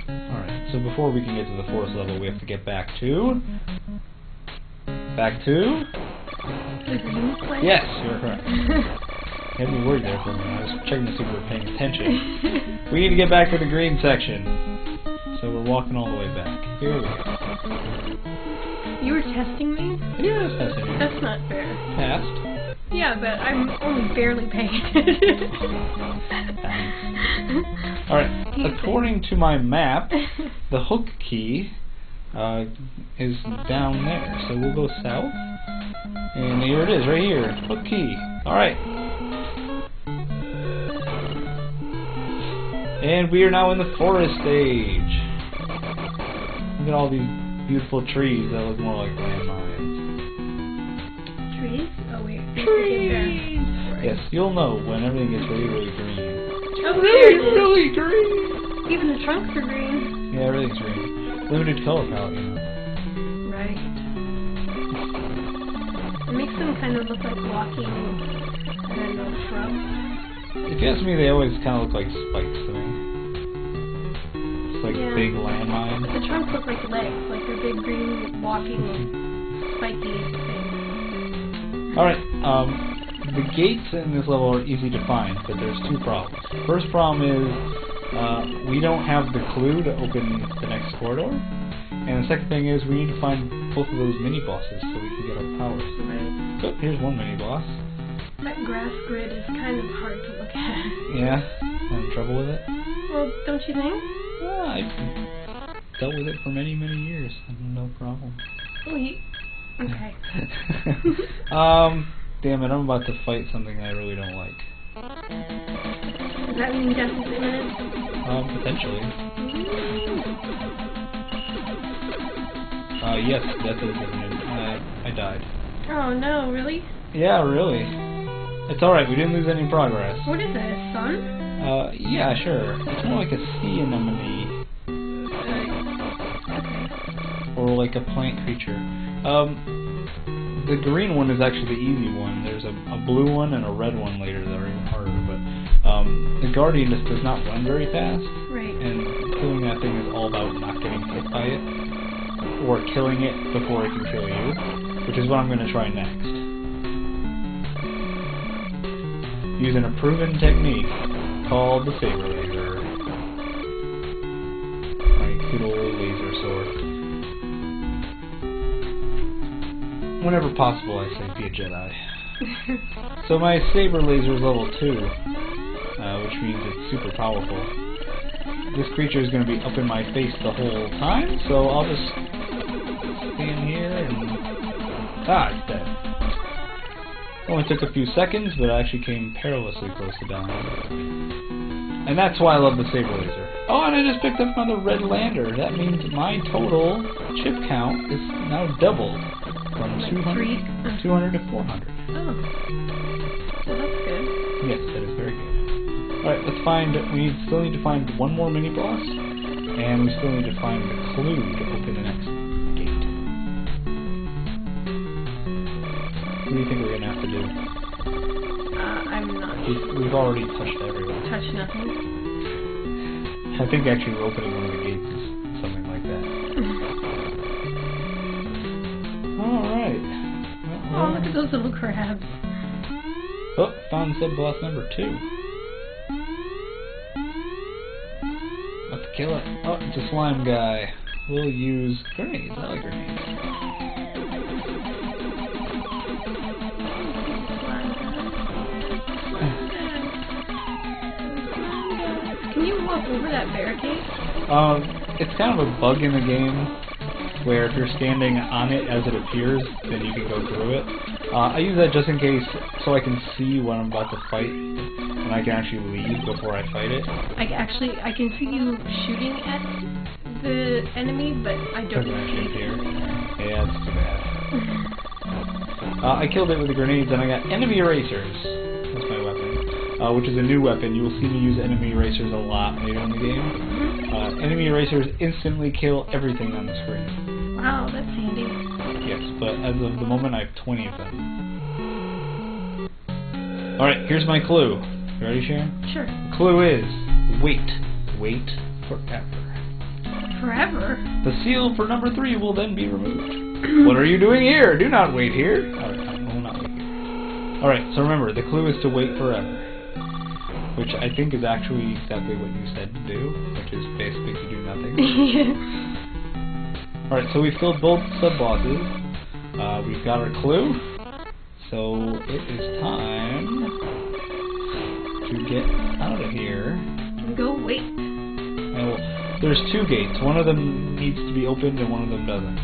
Alright, so before we can get to the forest level, we have to get back to... Back to... The green place? Yes, you're correct. Had me worried there for a minute. I was checking to see if we were paying attention. We need to get back to the green section. So we're walking all the way back. Here we go. You were testing me? Yeah, I was testing you. That's not fair. Passed. Yeah, but I'm only barely paying attention. Alright, according to my map, the hook key is down there. So we'll go south. And here it is, right here. Hook key. Alright. And we are now in the forest stage. Look at all these beautiful trees that look more like landmines. Trees? Oh wait. Trees! Yes, you'll know when everything gets really, really green. Oh, really? Really green! Even the trunks are green. Yeah, everything's green. Limited color palette, you know. Right. It makes them kind of look like walking, I don't know, shrubs. If you ask me, they always kind of look like spikes to me. It's like big landmines. But the trunks look like legs, like they're big green walking spiky things. Alright, the gates in this level are easy to find, but there's two problems. First problem is, we don't have the clue to open the next corridor. And the second thing is, we need to find both of those mini-bosses so we can get our powers. Right. So, here's one mini-boss. That grass grid is kind of hard to look at. Yeah? Having trouble with it? Well, don't you think? Yeah, I've dealt with it for many, many years. No problem. Wait. Okay. Damn it, I'm about to fight something I really don't like. Does that mean death is imminent? Potentially. Yes, death is imminent. I died. Oh no, really? Yeah, really. It's alright, we didn't lose any progress. What is that, a sun? Yeah, sure. It's more like a sea anemone. Or like a plant creature. The green one is actually the easy one. There's a blue one and a red one later that are even harder, but the Guardian just does not run very fast. Right. And killing that thing is all about not getting hit by it. Or killing it before it can kill you. Which is what I'm going to try next. Using a proven technique called the saber laser. My good old laser sword. Whenever possible, I say be a Jedi. So my saber laser is level 2, which means it's super powerful. This creature is going to be up in my face the whole time, so I'll just stand here and... Ah, it's dead. Only took a few seconds, but I actually came perilously close to dying. And that's why I love the saber laser. Oh, and I just picked up another red lander. That means my total chip count is now doubled. From 200 to 400. Oh. Well, that's good. Yes, that is very good. Alright, let's find... We still need to find one more mini-boss, and we still need to find the clue to open the next gate. What do you think we're going to have to do? I'm not... We've already touched everywhere. Touched nothing? I think actually opening one of the gates is something like that. Alright. Oh, look at those little crabs. Oh, found sub-boss number 2. About to kill it. Oh, it's a slime guy. We'll use grenades. I like grenades. Can you walk over that barricade? It's kind of a bug in the game where if you're standing on it as it appears, then you can go through it. I use that just in case, so I can see when I'm about to fight, and I can actually leave before I fight it. I can see you shooting at the enemy, but I don't actually appear. Yeah, that's too bad. I killed it with the grenades, and I got enemy erasers. That's my weapon, which is a new weapon. You will see me use enemy erasers a lot later in the game. Enemy erasers instantly kill everything on the screen. Wow, that's handy. Yes, but as of the moment, I have 20 of them. Alright, here's my clue. You ready, Sharon? Sure. The clue is, wait. Wait forever. Forever? The seal for number 3 will then be removed. What are you doing here? Do not wait here. Alright, I will not wait here. Alright, so remember, the clue is to wait forever. Which I think is actually exactly what you said to do, which is basically to do nothing. Alright, so we've killed both sub-bosses. We've got our clue. So it is time to get out of here. Go wait. Well, there's 2 gates. One of them needs to be opened and one of them doesn't.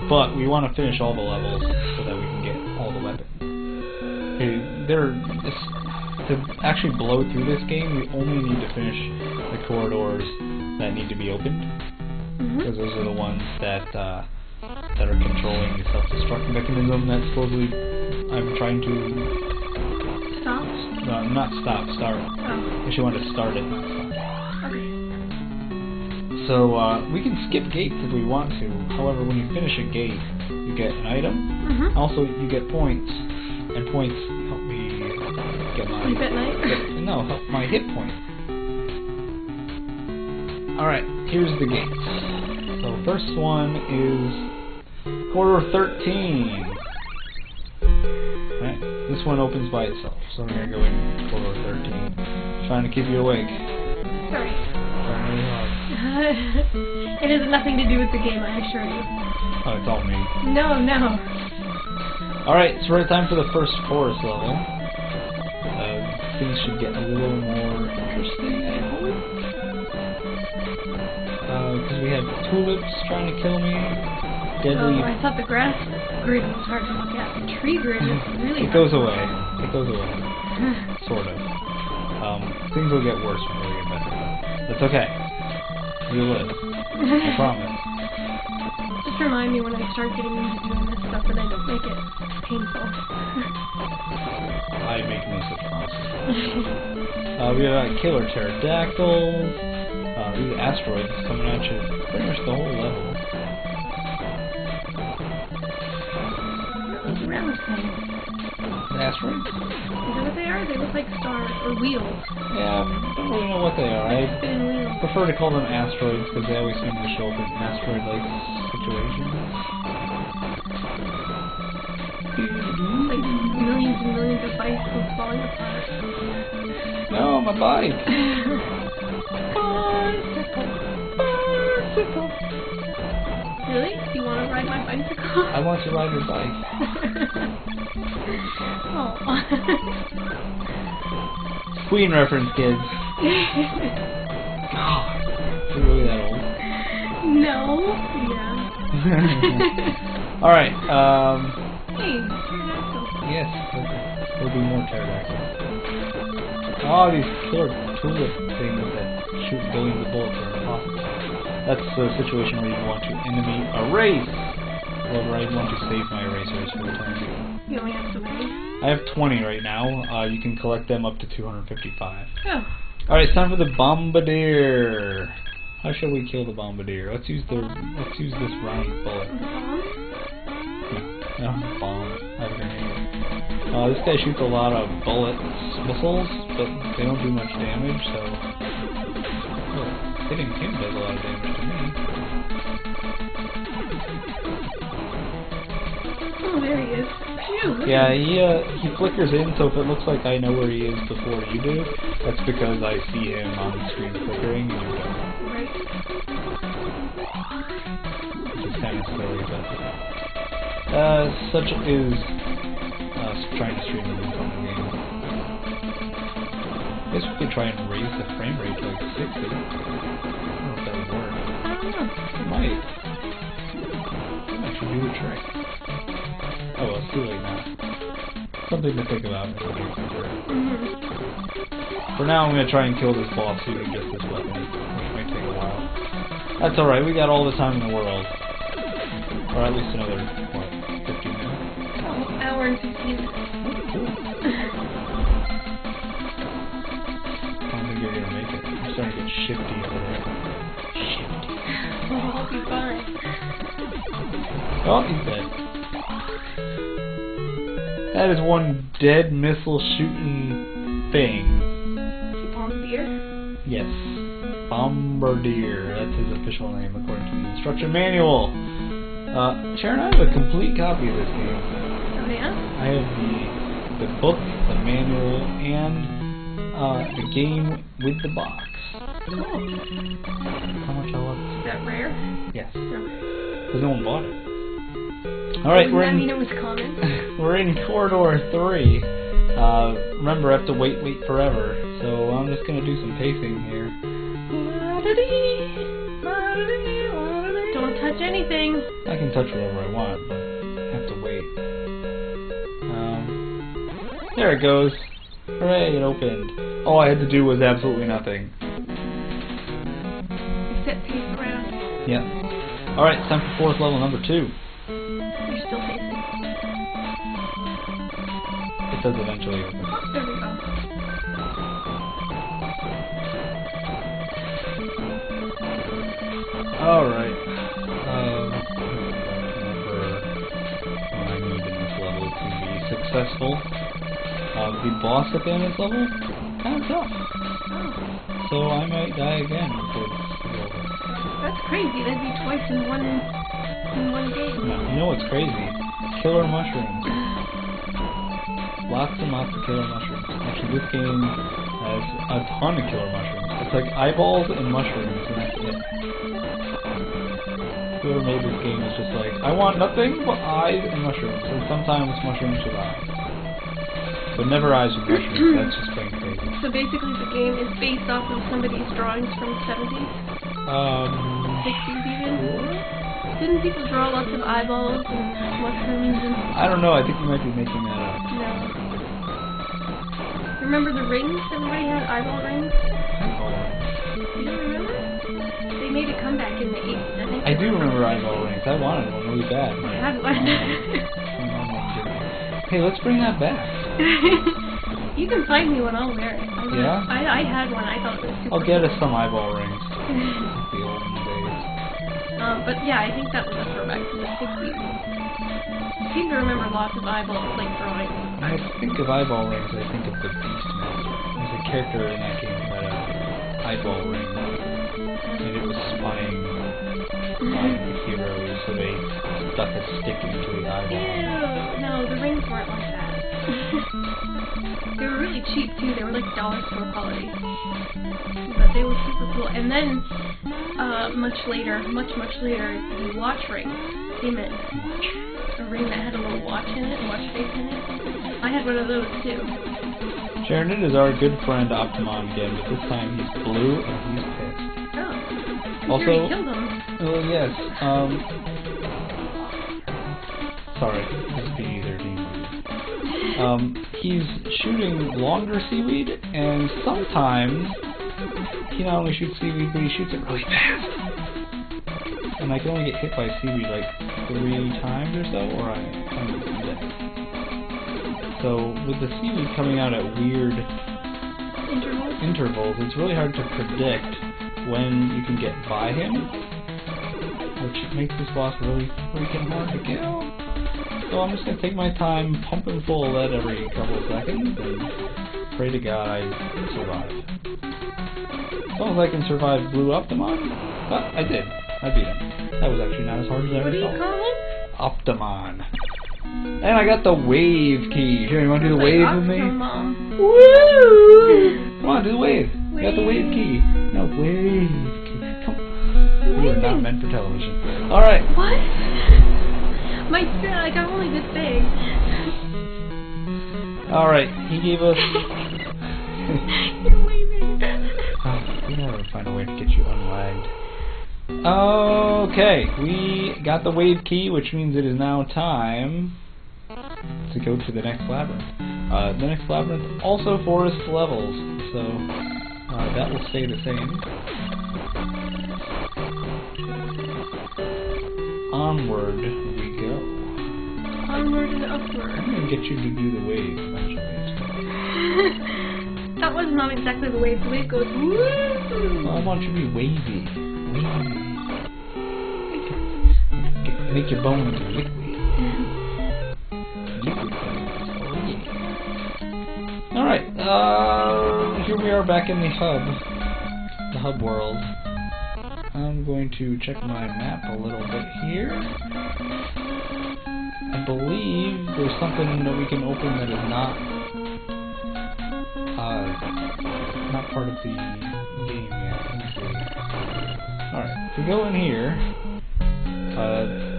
But we want to finish all the levels so that we can get all the weapons. To actually blow through this game, we only need to finish the corridors that need to be opened. Because those are the ones that are controlling the self-destruct mechanism that supposedly I'm trying to... Stop? Not stop, start. Oh. Actually, I want to start it, not stop. Okay. So, we can skip gates if we want to. However, when you finish a gate, you get an item. Also, you get points. And points help me get my... Sleep at night? No, help my hit point. Alright, here's the gates. So, first one is corridor 13. Right, this one opens by itself. So, we're going to go in corridor 13. Trying to keep you awake. Sorry. Trying really hard. It has nothing to do with the game, I assure you. Oh, it's all me. No. Alright, so we're at time for the first forest level. Things should get a little more interesting, I hope. Because we have tulips trying to kill me. Deadly... Oh, I thought the grass grid was hard to look at. The tree grid is really It goes away. It goes away. Sort of. Things will get worse before they get better. That's okay. You'll live. I promise. Just remind me when I start getting into doing this stuff that I don't make it painful. I make no such promises. We got killer pterodactyls. These asteroids coming at you pretty much the whole level. Those round things. Asteroids? Is that what they are? They look like stars or wheels. Yeah, I don't really know what they are. I Spinning wheels. prefer to call them asteroids because they always seem to show up in asteroid-like situations. Like millions and millions of bicycles falling apart. No, my bike! Bicycle. Really? Do you want to ride my bicycle? I want to ride your bike. Oh. Queen reference, kids. God, is it really that old? No. Yeah. Alright, Hey, pterodactyl. yes, there'll be more pterodactyls. Oh, these killer tulip things that shoot billions of bullets are impossible. That's the situation where you want to enemy erase. However, I want to save my erasers for the time being. You only have so many? I have 20 right now. You can collect them up to 255. Oh. Alright, it's time for the bombardier. How shall we kill the bombardier? Let's use this round bullet. No, bomb. I have a grenade. This guy shoots a lot of missiles, but they don't do much damage, so... Oh, hitting him does a lot of damage to me. Oh, there he is. Phew, Yeah, he flickers in, so if it looks like I know where he is before you do, that's because I see him on the screen flickering and you don't. Right. Which is kind of silly, but... such is trying to stream the game on the game. I guess we could try and raise the frame rate to like 60. I don't know if that would work. It might. That should do the trick. Oh, well, it's too late now. Something to think about. For now, I'm going to try and kill this boss using just this weapon, which might take a while. That's alright, we got all the time in the world. Or at least another, what, 15 minutes? Oh, hour and 15 minutes. Cool. I don't think you're going to make it. I'm starting to get shifty over there. Shifty. Oh, I'll be fine. Oh, he's dead. That is one dead missile shooting thing. Bombardier? Yes. Bombardier. That's his official name according to the instruction manual. Sharon, I have a complete copy of this game. Oh, yeah? I have the book, the manual, and the game with the box. Oh. How much I love it. Is that rare? Yes. No. Because no one bought it. Alright, Doesn't that mean it was common? we're in Corridor 3. Remember, I have to wait forever. So I'm just going to do some pacing here. Don't touch anything. I can touch whatever I want, but I have to wait. There it goes. Hooray, it opened. All I had to do was absolutely nothing. Except pace around. Yep. Alright, it's time for fourth level number 2. You're still pacing. It does eventually open. Oh, there we go. Alright. Remember what I need in this level to be successful. The boss at the end of this level, kind of tough. So I might die again before this is over. That's crazy. That'd be twice in one game. No, you know what's crazy? Killer mushrooms. Lots and lots of killer mushrooms. Actually, this game has a ton of killer mushrooms. It's like eyeballs and mushrooms, and that's it. Whoever made this game is just like, I want nothing but eyes and mushrooms. And sometimes mushrooms with eyes. But never eyes with mushrooms. That's just plain crazy. So basically the game is based off of somebody's drawings from the 70s? 60s even? Didn't people draw lots of eyeballs and mushrooms and... I don't know, I think you might be making that up. No. Remember the rings? Everybody had eyeball rings? You don't remember? They made a comeback in the 80s, I think. I do remember eyeball rings. I wanted one really bad. I had one. Hey, let's bring that back. You can find me one, I'll wear it. Yeah? I had one, I thought it was super I'll get us cool. some eyeball rings. The olden days. But yeah, I think that was a throwback to the 60s. I seem to remember lots of eyeballs, like drawings. When I think of eyeball rings, I think of the Beastmaster. There's a character in that game who had an eyeball ring. And it was spying on the heroes, so they stuck a stick into the eyeball. Ew, no, the rings weren't like that. They were really cheap too, they were like dollar store quality. But they were super cool. And then, much later, the watch ring came in. A ring that had a little watch in it, watch face in it. I had one of those too. Sharon, it is our good friend Optimon again, but this time he's blue and he's pissed. Oh. Also, You killed him. Oh yes, sorry, this is PG-13. He's shooting longer seaweed, and sometimes he not only shoots seaweed, but he shoots it really fast. And I can only get hit by seaweed like 3 times or so, or I'm dead. So with the seaweed coming out at weird intervals, it's really hard to predict when you can get by him, which makes this boss really freaking hard to kill. So I'm just going to take my time pumping full of lead every couple of seconds and pray to God I survive. As long as I can survive Blue Optimon, well, I did. I beat him. That was actually not as hard as I ever thought. What do you call it? Optimon. And I got the wave key. Here, you want to do the wave with me? Woo! Come on, do the wave. I got the wave key. No, wave key. Come on. You are not meant for television. Alright. What? My like I'm only this big. Alright, he gave us... You're waving. Oh, we never find a way to get you unlagged. Okay, we got the wave key, which means it is now time to go to the next labyrinth. The next labyrinth also forest levels, so that will stay the same. Onward we go. Onward and upward. I'm gonna get you to do the wave eventually. That was not exactly the wave. The wave goes woo. Well, I want you to be wavy. Wavy. Make your bones liquid. Liquid bones. Oh yeah. Alright, here we are back in the hub world. I'm going to check my map a little bit here. I believe there's something that we can open that is not part of the game yet. Alright, if we go in here,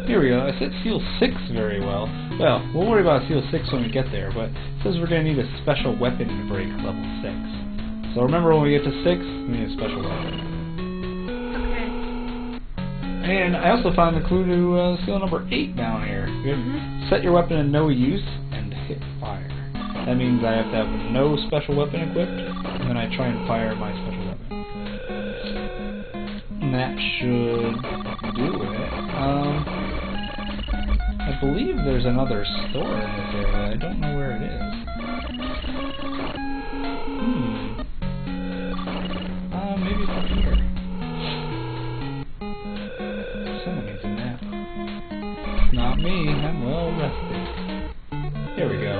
here we go. I said Seal 6 very well. Well, we'll worry about Seal 6 when we get there, but it says we're going to need a special weapon to break level 6. So remember, when we get to 6, we need a special weapon. And I also found the clue to seal number 8 down here. Set your weapon in no use and hit fire. That means I have to have no special weapon equipped, and then I try and fire my special weapon. And that should do it. I believe there's another store in this area. I don't know where it is. Maybe it's up here. Not me, I'm well rested. Here we go.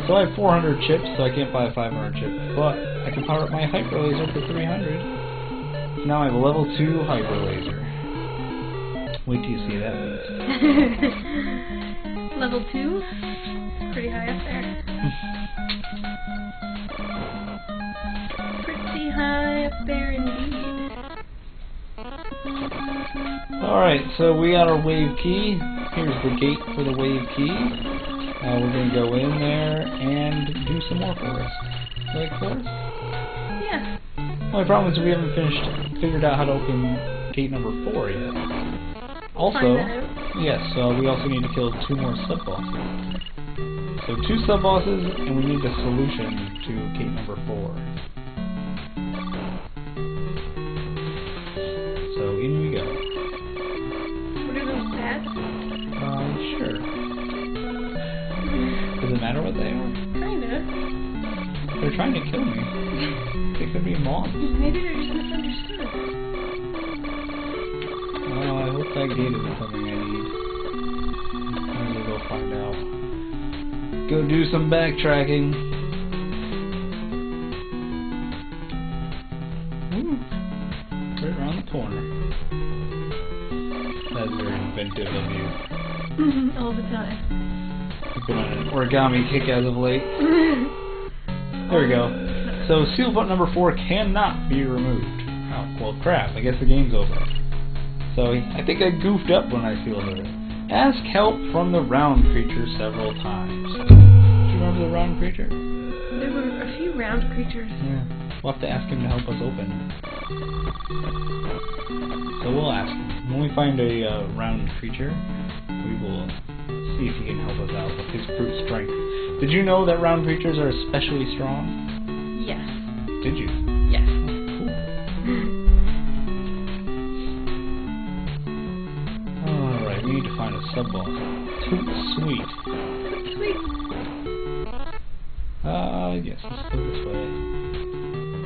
So I have 400 chips, so I can't buy a 500 chip, but I can power up my hyper laser for 300. So now I have a level 2 hyper laser. Wait till you see that beast. Level 2? Pretty high up there. Pretty high up there indeed. Alright, so we got our wave key. Here's the gate for the wave key. We're going to go in there and do some more forest. Like forest? Yeah. Only problem is we haven't figured out how to open gate number 4 yet. Also, yes, we also need to kill 2 more sub-bosses. So 2 sub-bosses, and we need a solution to gate number 4. So in we go. What are those pads? Sure. Does it matter what they are? Kinda. They're trying to kill me. They could be mobs. Maybe they're just misunderstood. Well, I hope that gate isn't something I need. I'm gonna go find out. Go do some backtracking. Ooh. Right around the corner. That's very inventive of you. All the time. You've been on an origami kick as of late. There we go. So seal button number 4 cannot be removed. Oh, well crap, I guess the game's over. So I think I goofed up when I sealed it. Ask help from the round creature several times. Do you remember the round creature? There were a few round creatures. Yeah. We'll have to ask him to help us open. So we'll ask him. When we find a round creature, we will see if he can help us out with his brute strength. Did you know that round creatures are especially strong? Yes. Did you? Yes. Cool. Alright, we need to find a sub-boss. Toot sweet. Sweet. Yes, let's go this way.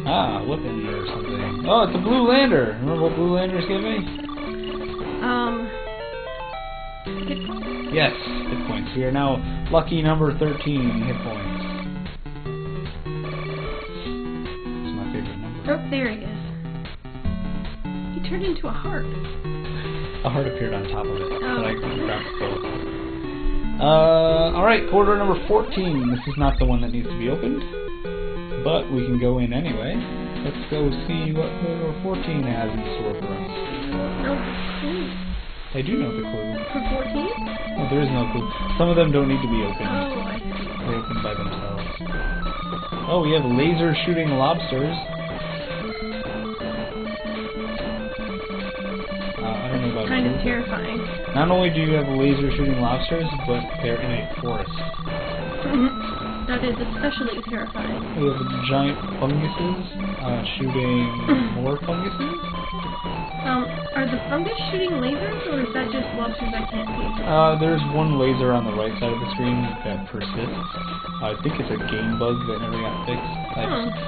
Ah, weapon or something. Oh, it's a blue lander! Remember what blue landers give me? Hit points? Yes, hit points. We are now lucky number 13 hit points. It's my favorite number. Oh, there he is. He turned into a heart. A heart appeared on top of it, but I grabbed both. Alright, corridor number 14. This is not the one that needs to be opened, but we can go in anyway. Let's go see what corridor 14 has in store for us. Oh, clue. I do know the clue. For 14? Oh, there is no clue. Some of them don't need to be opened. Oh, I see. They open by themselves. Oh, we have laser shooting lobsters. kind of terrifying. Not only do you have laser shooting lobsters, but they're in a forest. That is especially terrifying. We have giant funguses shooting more funguses. Are the fungus shooting lasers, or is that just lobsters I can't see? There's one laser on the right side of the screen that persists. I think it's a game bug that never got fixed.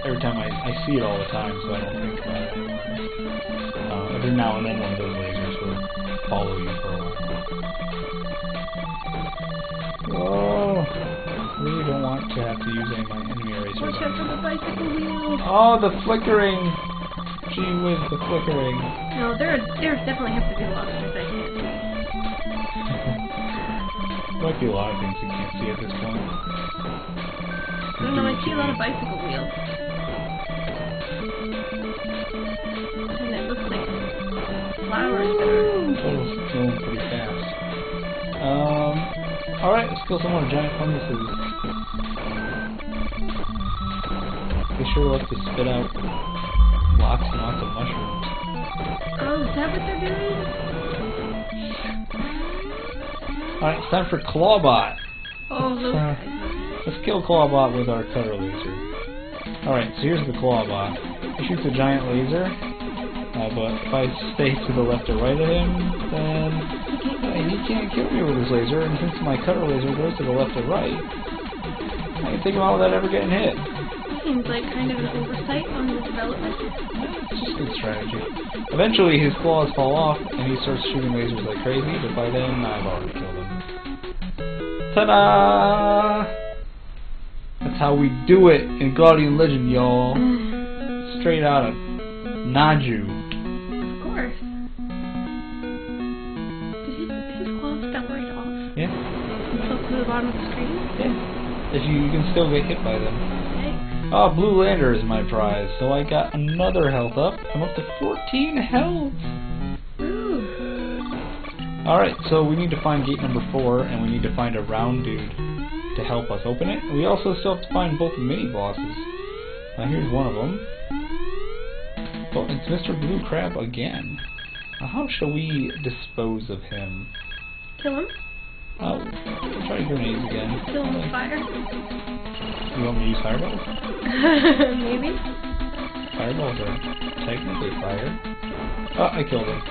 Every time I see it all the time, so I don't think about it anymore. Every now and then one of those lasers will follow you for a while. Oh, I really don't want to have to use any of my enemy erasers. Watch out for the bicycle wheels. Oh, the flickering! Gee whiz, the flickering. No, there definitely have to be lobsters I can't see. There might be a lot of things you can't see at this point. I don't know, I see a lot of bicycle wheels. And it looks like flowers that are... Total's going pretty fast. Alright, let's kill some more giant funguses. They sure like to spit out lots and lots of mushrooms. Oh, is that what they're doing? Alright, it's time for Clawbot. Oh, those guys. Let's kill Clawbot with our cutter laser. Alright, so here's the Clawbot. He shoots a giant laser, but if I stay to the left or right of him, then he can't kill me with his laser, and since my cutter laser goes to the left or right, I can take him out without ever getting hit. Seems like kind of an oversight on the development. It's just good strategy. Eventually his claws fall off, and he starts shooting lasers like crazy, but by then I've already killed him. Ta-da! That's how we do it in Guardian Legend, y'all. Straight out of Naju. Of course. Did his claws fell right off? Yeah. Fell to the bottom of the screen? Yeah. As you can still get hit by them. Okay. Oh, Blue Lander is my prize, so I got another health up. I'm up to 14 health. Ooh. Alright, so we need to find gate number 4, and we need to find a round dude to help us open it. We also still have to find both mini bosses. Here's one of them. Oh, it's Mr. Blue Crab again. How shall we dispose of him? Kill him? Oh, try grenades again. Kill him with fire? You want me to use fireballs? Maybe? Fireballs are technically fire. Oh, I killed him.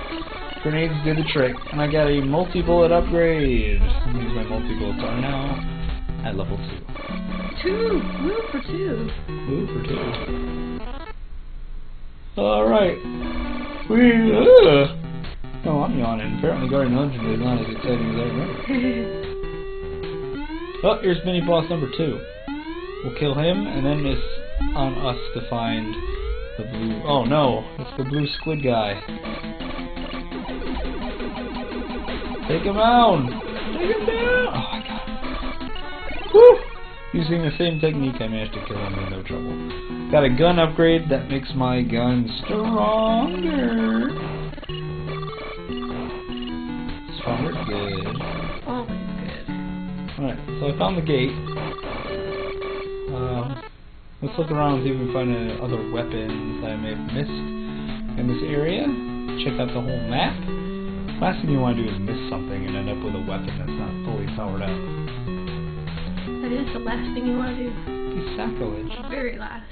Grenades did the trick, and I got a multi-bullet upgrade. These my multi-bullets are now at level 2. 2! Woo for 2! Woo for 2. Alright. Oh, I'm yawning. Apparently Guardian Legend is not as exciting as I remember. Oh, here's mini boss number 2. We'll kill him, and then it's on us to find the blue... Oh no, it's the blue squid guy. Take him out! Take him down! Oh my god. Woo! Using the same technique, I managed to kill him with no trouble. Got a gun upgrade that makes my gun stronger. Stronger's good. Always good. Alright, so I found the gate. Let's look around and see if we can find any other weapons that I may have missed in this area. Check out the whole map. Last thing you want to do is miss something and end up with a weapon that's not fully powered up. That is the last thing you want to do. It's sacrilege. Very last.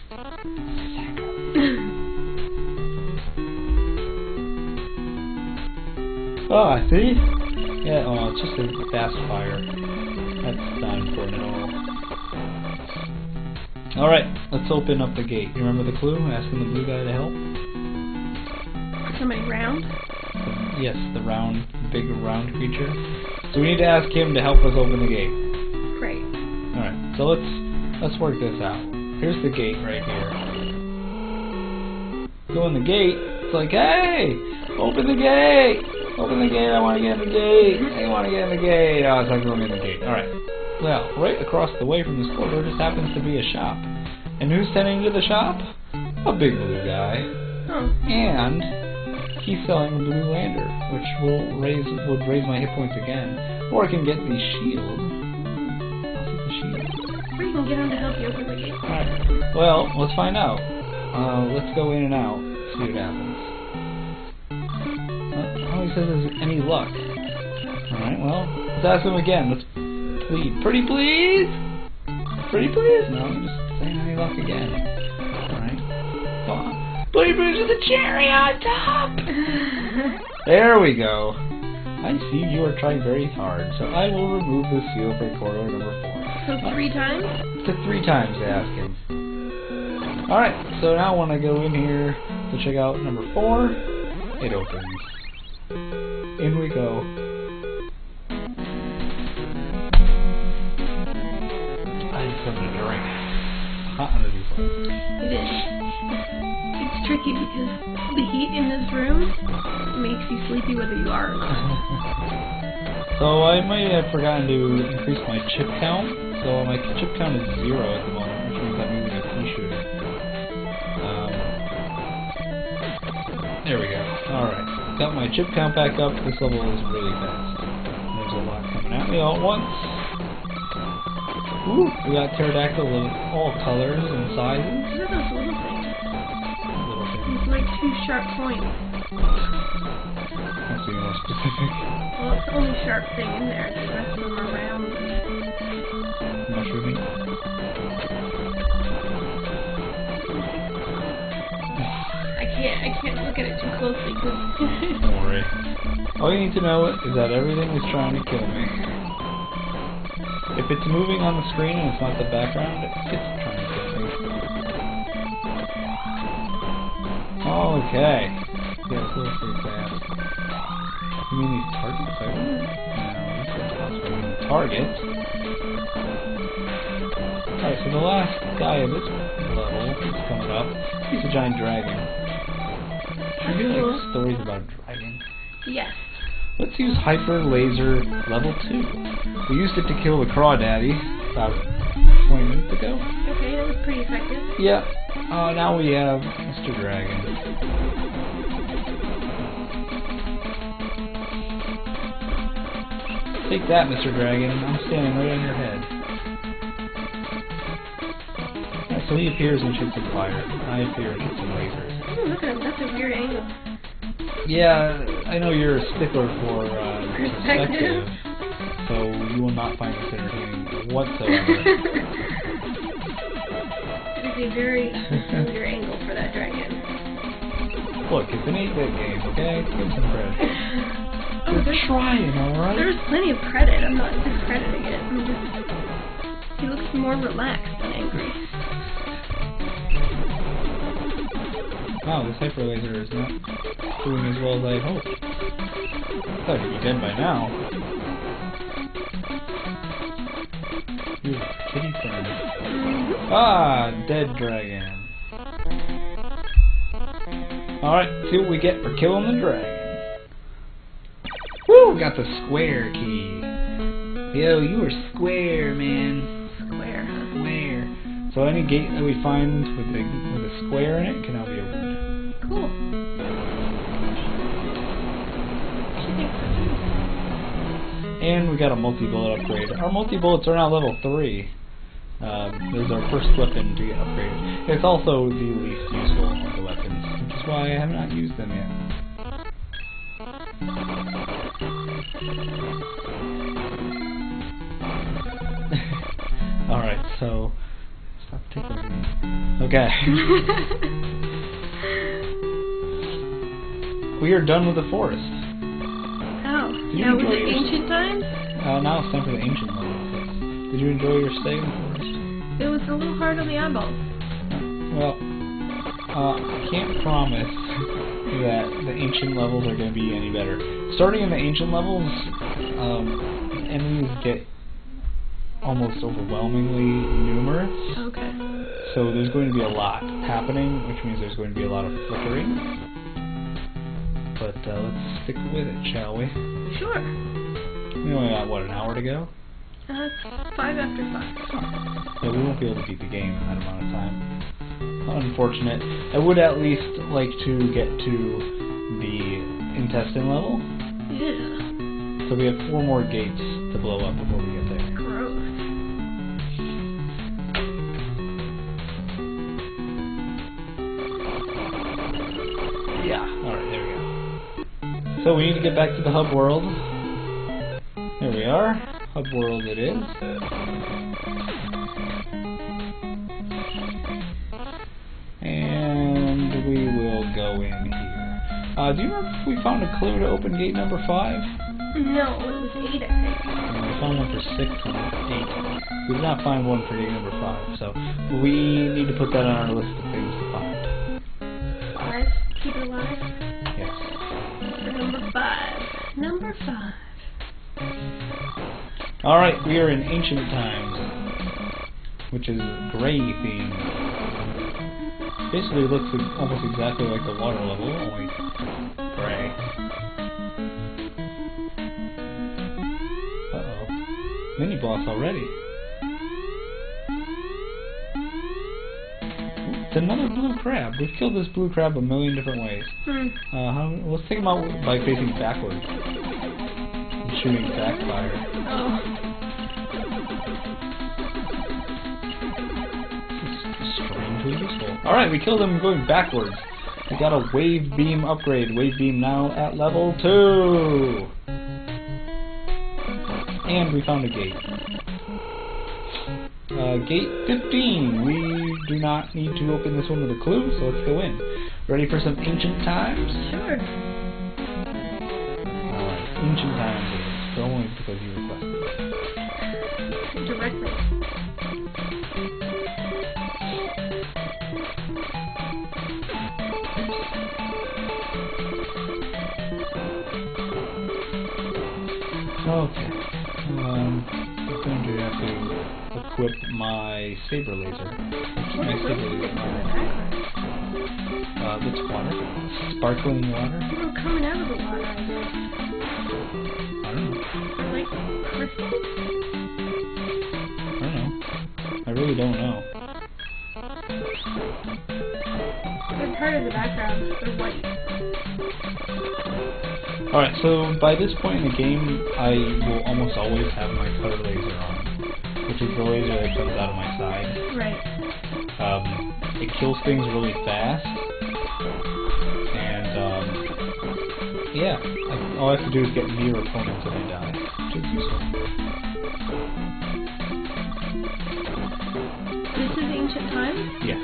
Oh, I see? Yeah, oh, it's just a fast fire. That's not important at all. Alright, let's open up the gate. You remember the clue? Asking the blue guy to help? Somebody round? Yes, the round, big round creature. So we need to ask him to help us open the gate. Great. Alright, so let's work this out. Here's the gate right here. Go in the gate, it's like, hey! Open the gate! Open the gate, I want to get in the gate! I want to get in the gate! Oh, it's not going in the gate. Alright. Well, right across the way from this corridor just happens to be a shop. And who's tending to the shop? A big blue guy. Oh. And he's selling a blue lander, which would raise my hit points again. Or I can get the shield. I'll take the shield. Or you can get him to help you open the gate. Alright. Well, let's find out. Let's go in and out, see what happens. Oh, he's says any luck. Alright, well, let's ask him again. Let's plead. Pretty please? Pretty please? No, I'm just saying any luck again. Alright. Come on. Pretty please with a cherry on top! There we go. I see you are trying very hard, so I will remove the seal for corridor number 4. So 3 times? To 3 times, they ask him. Alright, so now when I go in here to check out number 4, it opens. In we go. I just have to drink. Hot under these lights. It is. It's tricky because the heat in this room makes you sleepy whether you are or not. So I might have forgotten to increase my chip count. So my chip count is 0 at the moment, which means I'm using a pea shooter. There we go. Alright. Got my chip count back up. This level is really fast. There's a lot coming at me all at once. Ooh, we got pterodactyl of all colors and sizes. What are those little things? Little things. It's like 2 sharp points. That's being more specific. Well, it's the only sharp thing in there. The rest of them are round. Mushrooming. I can't look at it too closely because... Don't worry. All you need to know is that everything is trying to kill me. If it's moving on the screen and it's not the background, it's trying to kill me. Okay. Yeah, it's really pretty fast. You mean these targets? No, these are possibly targets. Alright, so the last guy of this level is coming up. He's a giant dragon. I really like stories about dragons. Yes. Let's use Hyper Laser Level 2. We used it to kill the Crawdaddy about 20 minutes ago. Okay, that was pretty effective. Yeah. Now we have Mr. Dragon. Take that, Mr. Dragon. I'm standing right on your head. Yeah, so he appears and shoots some fire. I appear and shoot some lasers. Oh, look at him. That's a weird angle. Yeah, I know you're a stickler for perspective, so you will not find this entertaining whatsoever. It is a very peculiar angle for that dragon. Look, it's an 8-bit game, okay? Give him some credit. Oh, They're trying, alright? There's plenty of credit. I'm not discrediting it. I'm just... He looks more relaxed than angry. Wow, this hyper laser is not doing as well as I hoped. I thought you'd be dead by now. You kitty friend. Ah, dead dragon. Alright, see what we get for killing the dragon. Woo! Got the square key. Yo, you were square, man. Square, huh? Square. So any gate that we find with a square in it can now be opened. Cool. She thinks so too. And we got a multi-bullet upgrade. Our multi-bullets are now level 3. This is our first weapon to get upgraded. It's also the least useful of the weapons, which is why I have not used them yet. Alright, so... Stop tickling me. Okay. We are done with the forest. Oh. Now was it ancient times? Now it's time for the ancient levels. Yes. Did you enjoy your stay in the forest? It was a little hard on the eyeballs. Well, I can't promise that the ancient levels are going to be any better. Starting in the ancient levels, enemies get almost overwhelmingly numerous. Okay. So there's going to be a lot happening, which means there's going to be a lot of flickering. But let's stick with it, shall we? Sure. We only got, what, an hour to go? It's 5 after 5. Yeah, we won't be able to beat the game in that amount of time. Unfortunate. I would at least like to get to the intestine level. Yeah. So we have 4 more gates to blow up before we get there. Gross. Yeah. Alright, there we go. So So we need to get back to the hub world. Here we are. Hub world it is. And we will go in here. Do you remember if we found a clue to open gate number 5? No, it was 8, I think. We found one for 6 and 8. We did not find one for gate number 5, so we need to put that on our list of things to find. 5? Keep it alive? Yes. For number 5. Number 5. Alright, we are in ancient times, which is gray themed. Basically looks almost exactly like the water level, only gray. Uh-oh. Mini boss already. Ooh, it's another blue crab. We've killed this blue crab a million different ways. Let's take him out by facing backwards. And shooting backfire. Oh. Strangely useful. Alright, we killed him going backwards. We got a wave beam upgrade. Wave beam now at level 2. And we found a gate. Gate 15. We do not need to open this one with a clue, so let's go in. Ready for some ancient times? Sure. Alright, ancient times. But only because you requested it. Directly. Okay. I'm going to have to equip my saber laser. My saber laser. That's water. Sparkling water. Oh, coming out of the water, I guess. I don't know. Like crystals? I don't know. I really don't know. They're part of the background. They're white. Alright, so by this point in the game, I will almost always have my cutter laser on, which is the laser that comes out of my side. Right. It kills things really fast, and yeah, all I have to do is get near opponents and they die, which is useful. This is ancient times? Yes.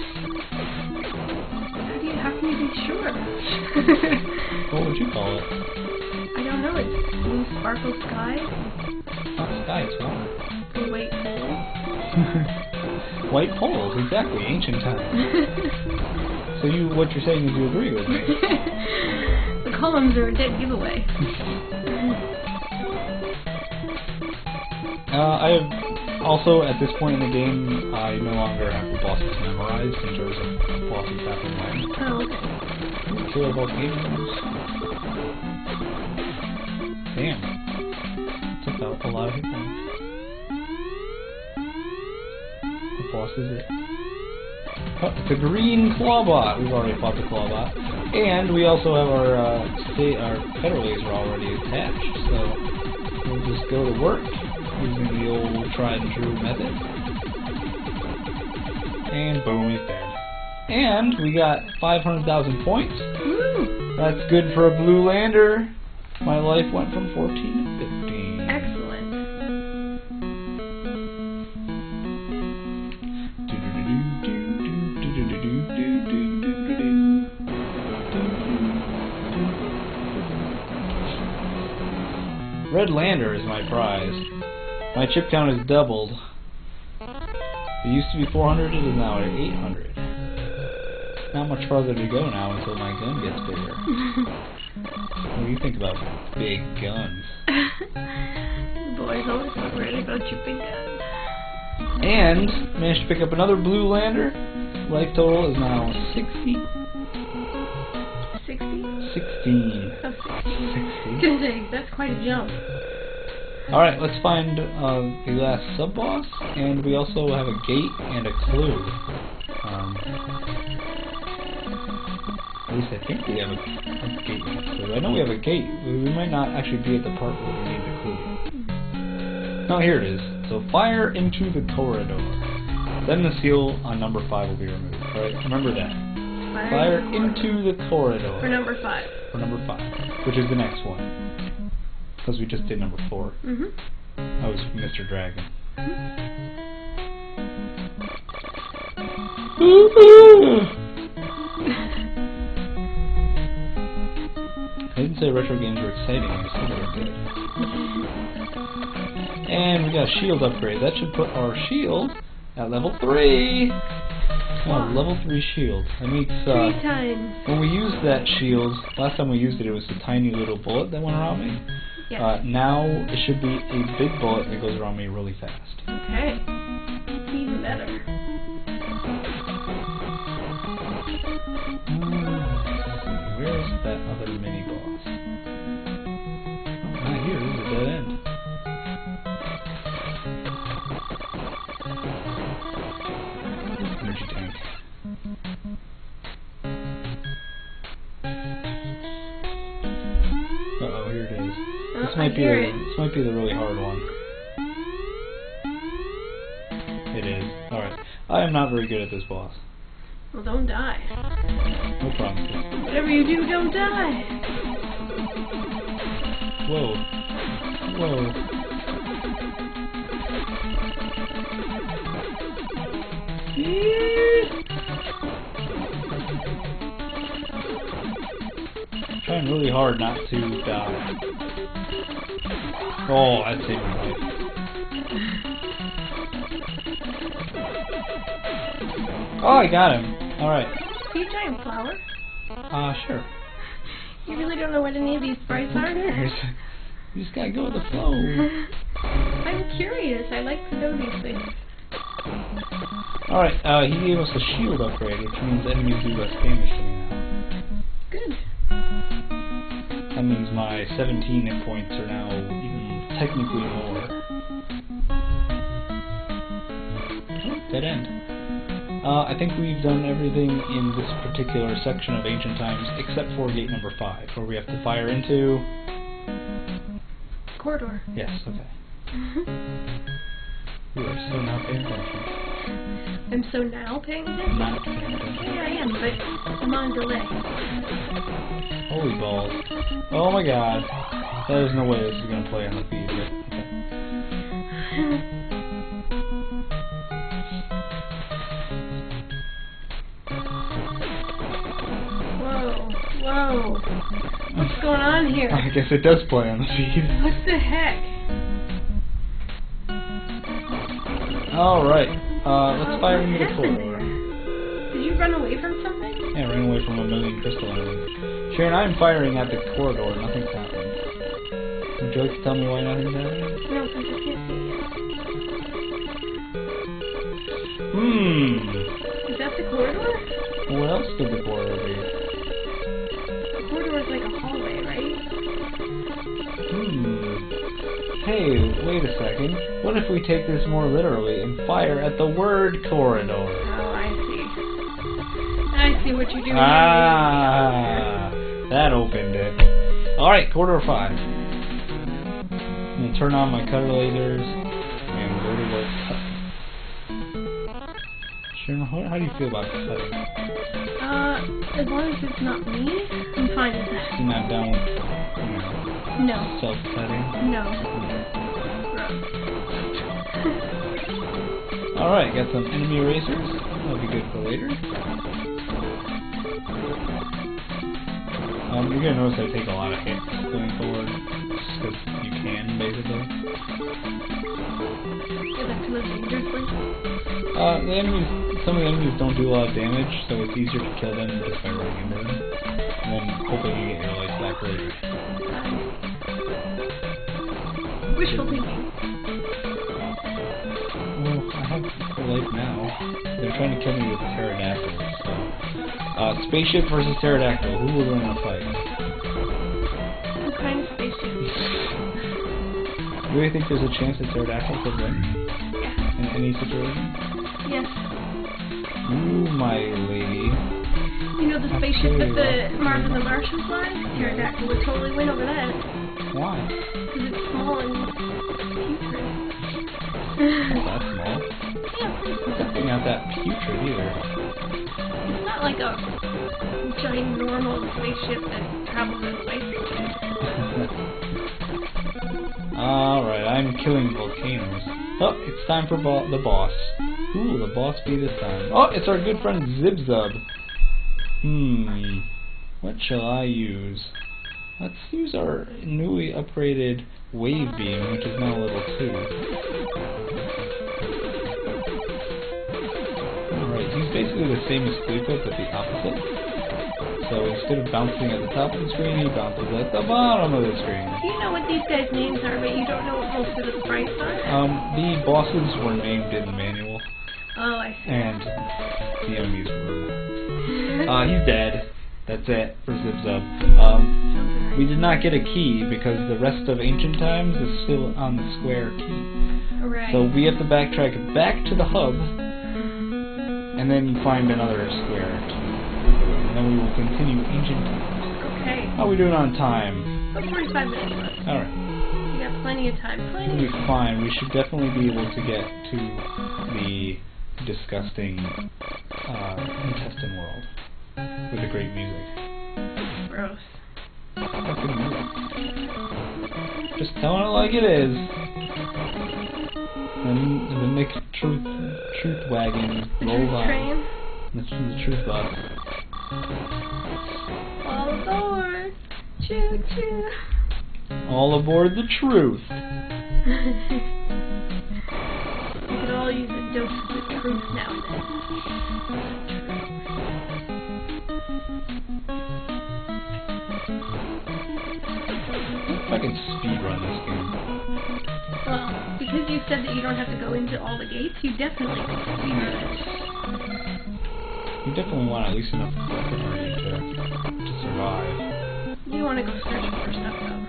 How can you be sure? What would you call it? I don't know, it's blue sparkle sky? It's not sky, it's water. Blue white poles? White poles, exactly, ancient times. So what you're saying is you agree with me. The columns are a dead giveaway. I have also, at this point in the game, I no longer have the bosses memorized in terms of bosses happen when. Oh, okay. Kill both games. Damn. Took out a lot of hit points. What boss is it? Oh, it's a green clawbot. We've already fought the clawbot. And we also have our cutter laser already attached, so we'll just go to work using the old tried and true method. And boom, he's dead. And we got 500,000 points. Woo! That's good for a blue lander. My life went from 14 to 15. Excellent. Red lander is my prize. My chip count is doubled. It used to be 400, it is now at 800. Not much farther to go now until my gun gets bigger. What do you think about big guns? Boys always so worried about your big guns. And managed to pick up another blue lander. Life total is now 60. 60? 16. Oh, 16. 60. Gonna say, that's quite a jump. Alright, let's find the last sub-boss, and we also have a gate and a clue. At least I think we have a gate and a clue. I know we have a gate. We might not actually be at the part where we need the clue. No, here it is. So fire into the corridor. Then the seal on number 5 will be removed. Alright, remember that. Fire into the corridor. For number 5. For number 5, which is the next one. Because we just did number 4. Mm-hmm. That was Mr. Dragon. I didn't say retro games were exciting, I just said they were good. And we got a shield upgrade. That should put our shield at level 3! Oh, level 3 shield. That makes, 3 times. when we used that shield, last time we used it, it was a tiny little bullet that went around me. Yes. Now it should be a big bullet that goes around me really fast. Okay. Even better. Where's that other mini boss? Not here, this is a dead end. Energy tank. Uh-oh, here it is. This might be the really hard one. It is. Alright. I am not very good at this boss. Well, don't die. No promises. Whatever you do, don't die. Whoa. Whoa. Trying really hard not to die. Oh, that saved my life. Oh, I got him. Alright. Are you giant flower? Sure. You really don't know what any of these sprites are? You just gotta go with the flow. I'm curious. I like to know these things. Alright, he gave us a shield upgrade, which means enemies do less damage to me now. Good. That means my 17 hit points are now even technically more. Dead end. I think we've done everything in this particular section of Ancient Times, except for gate number 5, where we have to fire into... Corridor. Yes, okay. You are so not paying attention. I'm so now paying attention? Not paying attention. Yeah, I am, but I'm on delay. Holy balls. Oh my god. There's no way this is going to play on the feed, but okay. Whoa. What's going on here? I guess it does play on the feed. What the heck? Alright. Let's fire into the corridor. Did you run away from something? Yeah, I ran away from a million crystal enemies. Sharon, I'm firing at the corridor. Nothing's happening. Would you like to tell me why nothing's happening? No, because I can't see it. Is that the corridor? What else could the corridor be? The corridor is like a hallway, right? Hey, wait a second. What if we take this more literally and fire at the word corridor? Oh, I see. I see what you're doing. That opened it. Alright, corridor 5. I'm gonna turn on my cutter lasers and go to work. Sharon, how do you feel about cutting? As long as it's not me, I'm fine with that. You're not down with, No. self-cutting? No. Alright, got some enemy erasers. That'll be good for later. You're gonna notice I take a lot of hits going forward, just because you can, basically. Yeah, that's the dangerous. Some of the enemies don't do a lot of damage, so it's easier to kill them just by running into them. And then hopefully you get your life back later. Wishful thinking. Well, I have full life now. They're trying to kill me with pterodactyls, so... spaceship versus pterodactyl. Who would we want to fight? What kind of spaceship? Do you think there's a chance that pterodactyl could win? In any situation? Yes. Ooh, my lady. You know the spaceship that the Mars and the Martian fly? Pterodactyl would totally win over that. Why? Because it's small and putrid. Not that small. Yeah, pretty small. Definitely not that putrid either. It's not like a giant normal spaceship that travels in space. Alright, I'm killing volcanoes. Oh, it's time for the boss. Ooh, the boss beat this time. Oh, it's our good friend Zibzub. What shall I use? Let's use our newly upgraded wave beam, which is now level 2. Alright, he's basically the same as Sleeper, but the opposite. So instead of bouncing at the top of the screen, he bounces at the bottom of the screen. You know what these guys' names are, but you don't know what most of the sprites are? The bosses were named in the manual. Oh, I see. And the enemies were... he's dead. That's it for Zibzub. We did not get a key because the rest of Ancient Times is still on the square key. Right. So we have to backtrack back to the hub and then find another square key. And then we will continue Ancient Times. Okay. How are we doing on time? About 45 minutes left. Alright. We got plenty of time. We'll be fine. We should definitely be able to get to the disgusting intestine world with the great music. Gross. That's good music. Just telling it like it is. And the Nick Truth Wagon rolls on. Train. The Truth Bus. All aboard. Choo choo. All aboard the Truth. We could all use a dose of the truth now and then. If I can speedrun this game. Well, because you said that you don't have to go into all the gates, you definitely could speedrun it. You definitely want at least enough weaponry to survive. You want to go searching for stuff, though.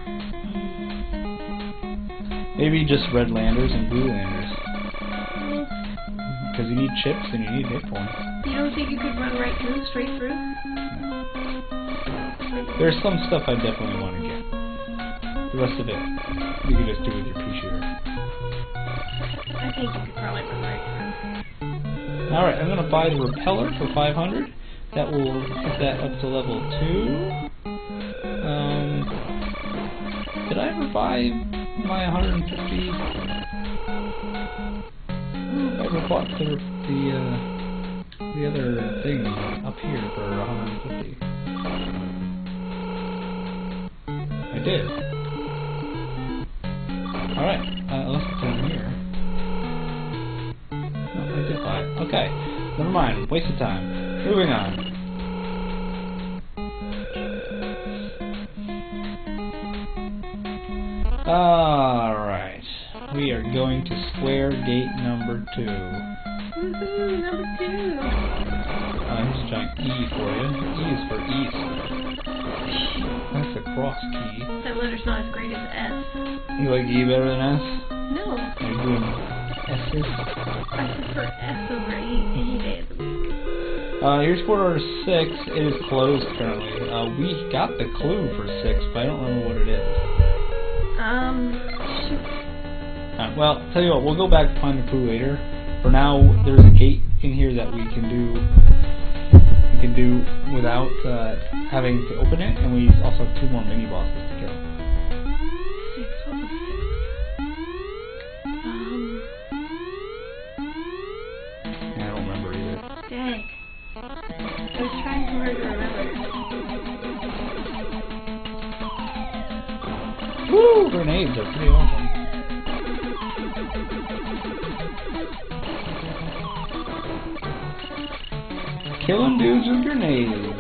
Maybe just red landers and blue landers. Because you need chips and you need hit points. You don't think you could run right through, straight through? There's some stuff I definitely want to get. The rest of it, you can just do with your pea shooter. I think you could probably run right through. Alright, I'm going to buy the repeller for 500. That will get that up to level 2. Did I ever buy my 150? I ever bought the other thing up here for 150. I did. Alright, let's put it in here. No, I did buy it. Okay, never mind. Waste of time. Moving on. Alright. We are going to square gate number 2. Woohoo, number 2! Here's a giant E for you. E is for east. That's the cross key. That letter's not as great as S. You like E better than S? No. Are you doing S's? I prefer S over E any day of the week. Here's quarter 6. It is closed currently. We got the clue for 6, but I don't remember what it is. Shoot. Well, tell you what, we'll go back and find the clue later. For now, there's a gate in here that we can do without having to open it, and we also have 2 more mini bosses to kill. 6, what was 6? I don't remember either. Dang. I was trying too hard to remember. Woo! Grenades are pretty awesome. Killing dudes with grenades.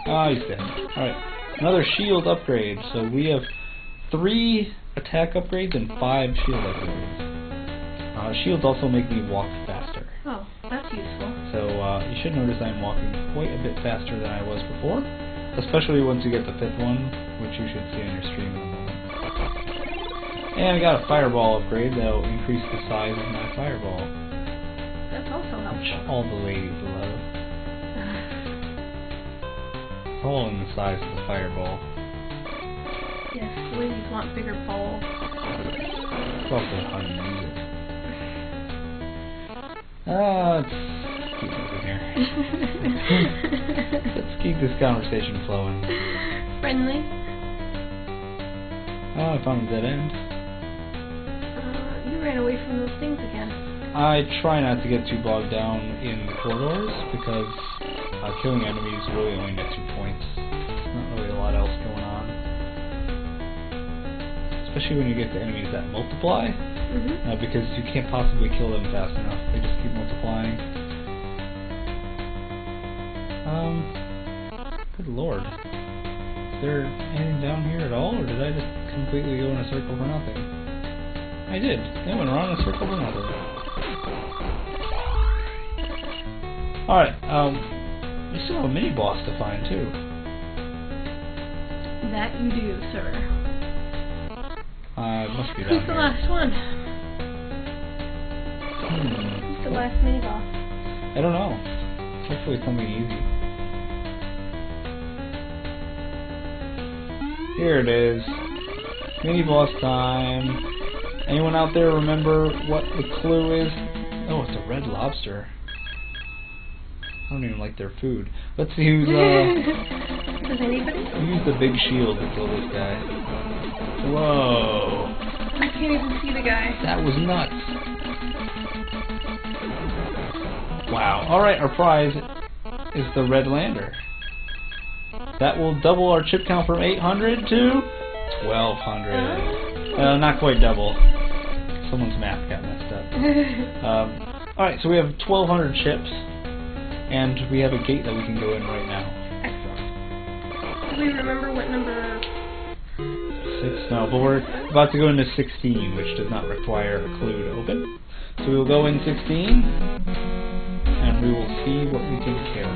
Ah, he's dead. Alright. Another shield upgrade. So we have 3 attack upgrades and 5 shield upgrades. Shields also make me walk faster. Oh, that's useful. So you should notice I'm walking quite a bit faster than I was before. Especially once you get the 5th one, which you should see on your stream in a moment. And I got a fireball upgrade that will increase the size of my fireball. That's also helpful. Which all the ladies love. It's all in the size of the fireball. Yes, ladies want bigger balls. It's also how you use it. Let's keep moving here. Let's keep this conversation flowing. Friendly. Oh, I found a dead end. You ran away from those things again. I try not to get too bogged down in the corridors because killing enemies really only nets you points. There's not really a lot else going on. Especially when you get to enemies that multiply, because you can't possibly kill them fast enough. They just keep multiplying. Good lord. Is there anything down here at all, or did I just completely go in a circle for nothing? I did. I went around in a circle for nothing. Alright, we still have a mini-boss to find, too. That you do, sir. It must be down Who's the here. last one? Who's the last mini-boss? I don't know. Hopefully something easy. Here it is. Mini-boss time. Anyone out there remember what the clue is? Oh, it's a red lobster. I don't even like their food. Let's see who's, Does anybody? use the big shield to kill this guy. Whoa. I can't even see the guy. That was nuts. Wow. Alright, our prize is the red lander. That will double our chip count from 800 to 1200. Not quite double. Someone's math got messed up. Alright, so we have 1200 chips, and we have a gate that we can go in right now. Excellent. Do we remember what number? 6? No, but we're about to go into 16, which does not require a clue to open. So we will go in 16, and we will see what we can carry.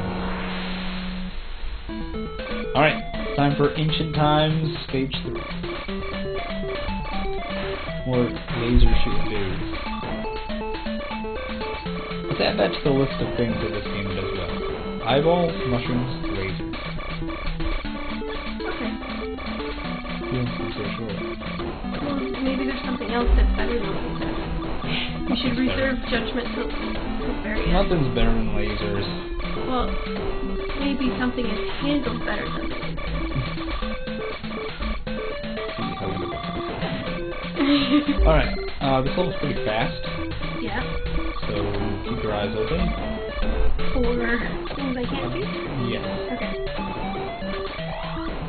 Alright, time for Ancient Times, Stage 3. More laser shooting dudes. Let's add that to the list of things that this game does well. Eyeballs, mushrooms, lasers. Okay. Yeah, I'm so sure. Well, maybe there's something else that's better than lasers. We should reserve judgment till the very end. Nothing's better than lasers. Well, maybe something is handled better than lasers. Alright, this level's pretty fast, Yeah. so keep your eyes open. For things I can't see? Yes. Okay.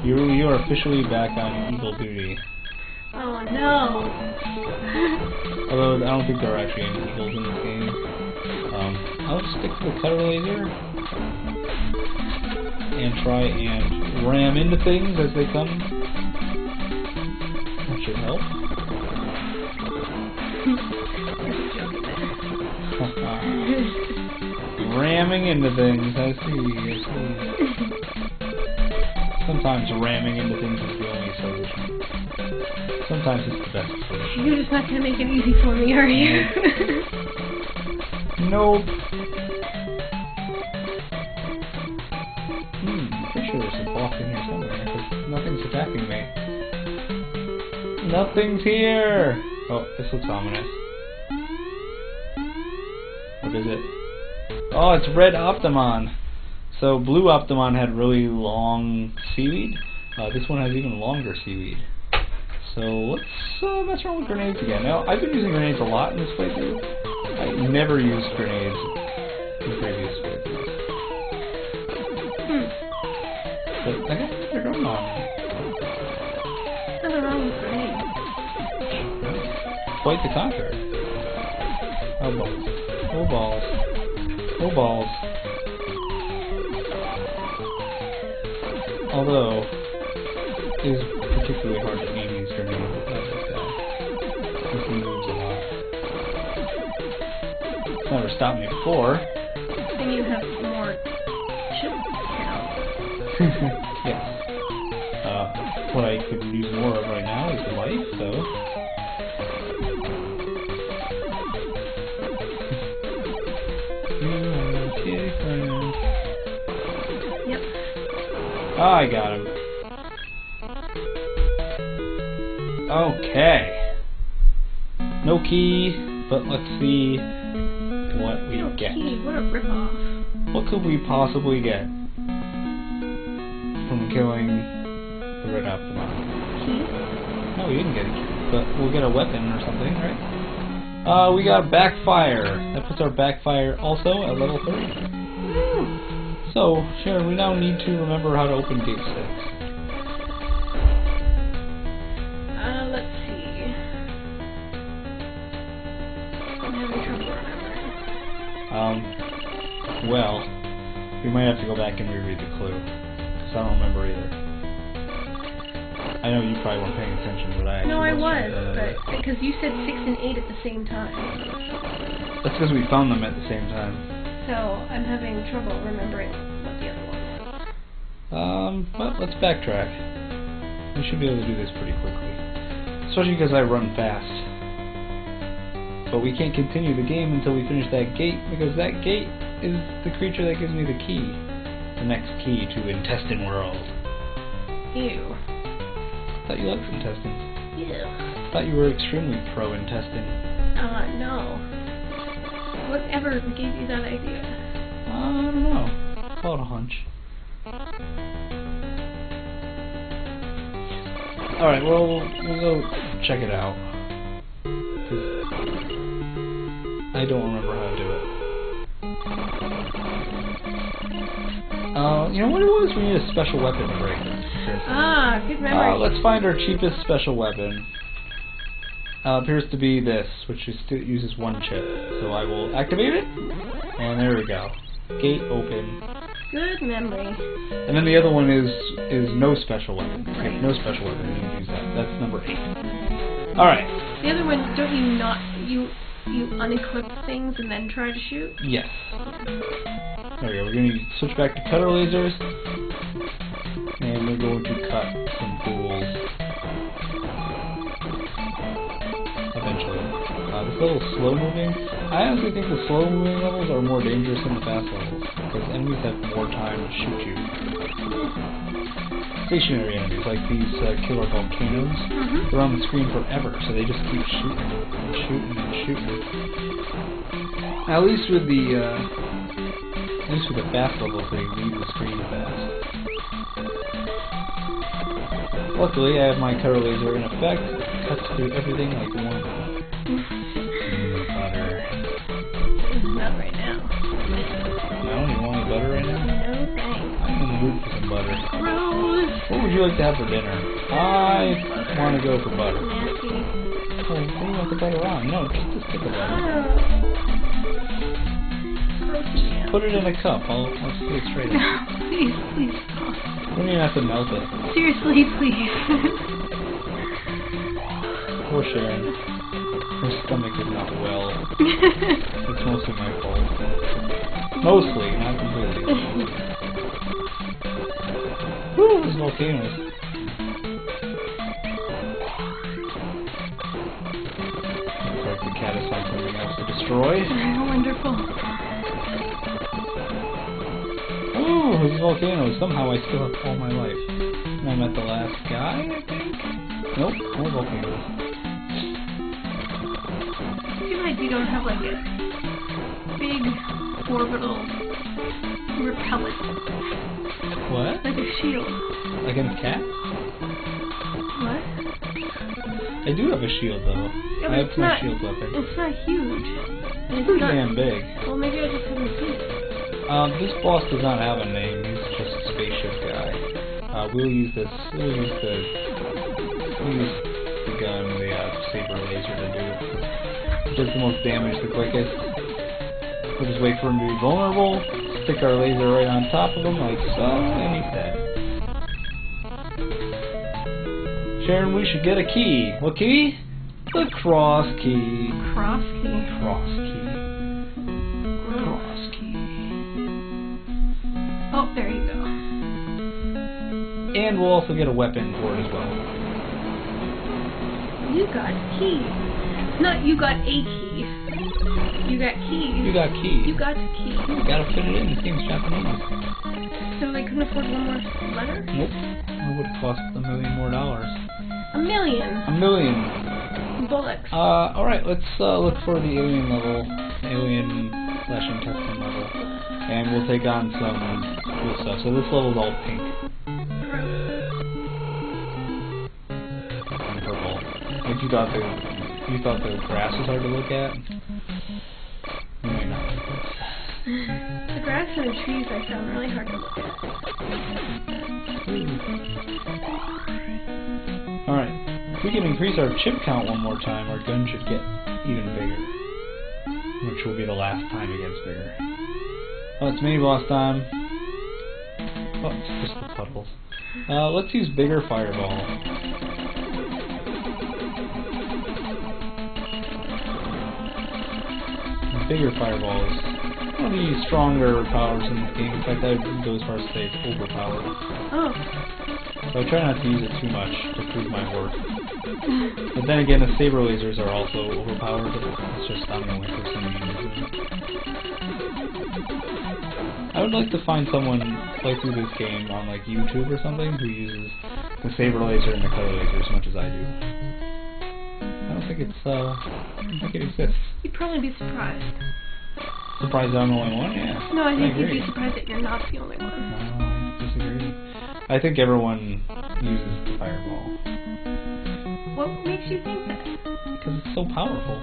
You are officially back on Eagle duty. Oh no! Although I don't think there are actually any eagles in this game. I'll stick to the cutter laser and try and ram into things as they come. That should help. Ramming into things, I see. Sometimes ramming into things is the only solution. Sometimes it's the best solution. You're just not gonna make it easy for me, are you? Nope. Pretty sure there's a boss in here somewhere, because nothing's attacking me. Nothing's here! Oh, this looks ominous. What is it? Oh, it's red Optimon. So blue Optimon had really long seaweed. This one has even longer seaweed. So let's mess around with grenades again. Now, I've been using grenades a lot in this playthrough. I never used grenades in previous playthroughs. But I guess they're going on. Nothing wrong with grenades. Quite the contrary. Oh balls. Oh balls. Oh balls. Although, it is particularly hard to aim these grenades like this guy. This thing moves a lot. It's never stopped me before. And you have more chip count. Yes. What I could use more of right now is life, though. Yep. Oh, I got him. Okay. No key, but let's see what we No get. key, what a ripoff. What could we possibly get from killing the red optimon? Key? No, we didn't get a key, but we'll get a weapon or something, right? We got backfire. That puts our backfire also at level 3. So, Sharon, we now need to remember how to open gate 6. Let's see. I'm having trouble remembering. Well, we might have to go back and reread the clue, because I don't remember either. I know you probably weren't paying attention, but I actually No, I was, but because you said 6 and 8 at the same time. that's because we found them at the same time. So, I'm having trouble remembering what the other one was. But let's backtrack. We should be able to do this pretty quickly. Especially because I run fast. But we can't continue the game until we finish that gate, because that gate is the creature that gives me the key. The next key to Intestine World. Ew. I thought you liked intestines. Ew. I thought you were extremely pro-intestine. No. Whatever gave you that idea? I don't know. Call it a hunch. Alright, well, we'll go check it out. 'Cause I don't remember how to do it. You know what it was? We need a special weapon to break. Good memory. Let's find our cheapest special weapon. Appears to be this, which uses 1 chip. So I will activate it, and there we go. Gate open. Good memory. And then the other one is no special weapon. Right. No special weapon. You don't use that. That's number 8. All right. The other one, don't you not you unequip things and then try to shoot? Yes. There we go. We're going to switch back to cutter lasers, and we're going to cut some fools. Eventually. This little slow moving. I honestly think the slow moving levels are more dangerous than the fast levels, because enemies have more time to shoot you. Stationary enemies, like these killer volcanoes, they're on the screen forever, so they just keep shooting and shooting and shooting. At least with the fast levels, they leave the screen fast. Luckily, I have my cutter laser in effect. It cuts through everything like one. Butter. Not right now. No, you want any butter right now? No thanks. I'm in the mood for some butter. Gross. What would you like to have for dinner? I want to go for butter. Nasty. Oh, what do you want the butter on? No, just a stick of butter. Gross. Put it in a cup. I'll see it straight up. Please stop. You don't even have to melt it. Seriously, please. Poor Sharon. Her stomach is not well. It's mostly my fault. Mostly, not completely. Woo, these volcanoes. Looks like the cat has found something else to destroy. Wonderful. Ooh, these volcanoes. Somehow I still have all my life. And I'm at the last guy, I think? Nope, more volcanoes. I feel like you don't have like a big orbital repellent. What? Like a shield. Like in a cat? What? I do have a shield though. Yeah, I but have it's my not, shield weapon. It's not huge. And It's pretty damn big. Well, maybe I just haven't seen it. This boss does not have a name. He's just a spaceship guy. We'll use this. We'll use the gun, the saber laser to do it. It does the most damage the quickest. We'll just wait for him to be vulnerable. Stick our laser right on top of him like so, and he's dead. Sharon, we should get a key. What key? The cross key. Cross key. Cross key. Cross key. Oh, there you go. And we'll also get a weapon for it as well. You got keys. Not you got a key. You got keys. You got keys. You got keys. You gotta fit it in. This game's Japanese. So they couldn't afford one more letter? Nope. It would have cost $1 million more. $1 million. $1 million. Bullocks. Alright, let's look for the alien level. Alien Slashing testing level. And we'll take on some cool stuff. So this level's all pink. And purple. Like you thought the grass was hard to look at? You might not like this. The grass and the trees I found really hard to look at. Alright. If we can increase our chip count one more time, our gun should get even bigger. Which will be the last time it gets bigger. Oh, it's mini boss time. Oh, it's just the puddles. Let's use bigger fireball. Bigger fireballs. One of the stronger powers in this game. In fact, I would go as far as to say it's overpowered. Oh. So I try not to use it too much to prove my worth. But then again, the saber lasers are also overpowered. It's just I'm the only person who uses them. I would like to find someone play through this game on like YouTube or something who uses the saber laser and the color laser as much as I do. I don't think it exists. You'd probably be surprised. Surprised I'm the only one? Yeah. No, I think you'd be surprised that you're not the only one. No, I disagree. I think everyone uses the fireball. What makes you think that? Because it's so powerful.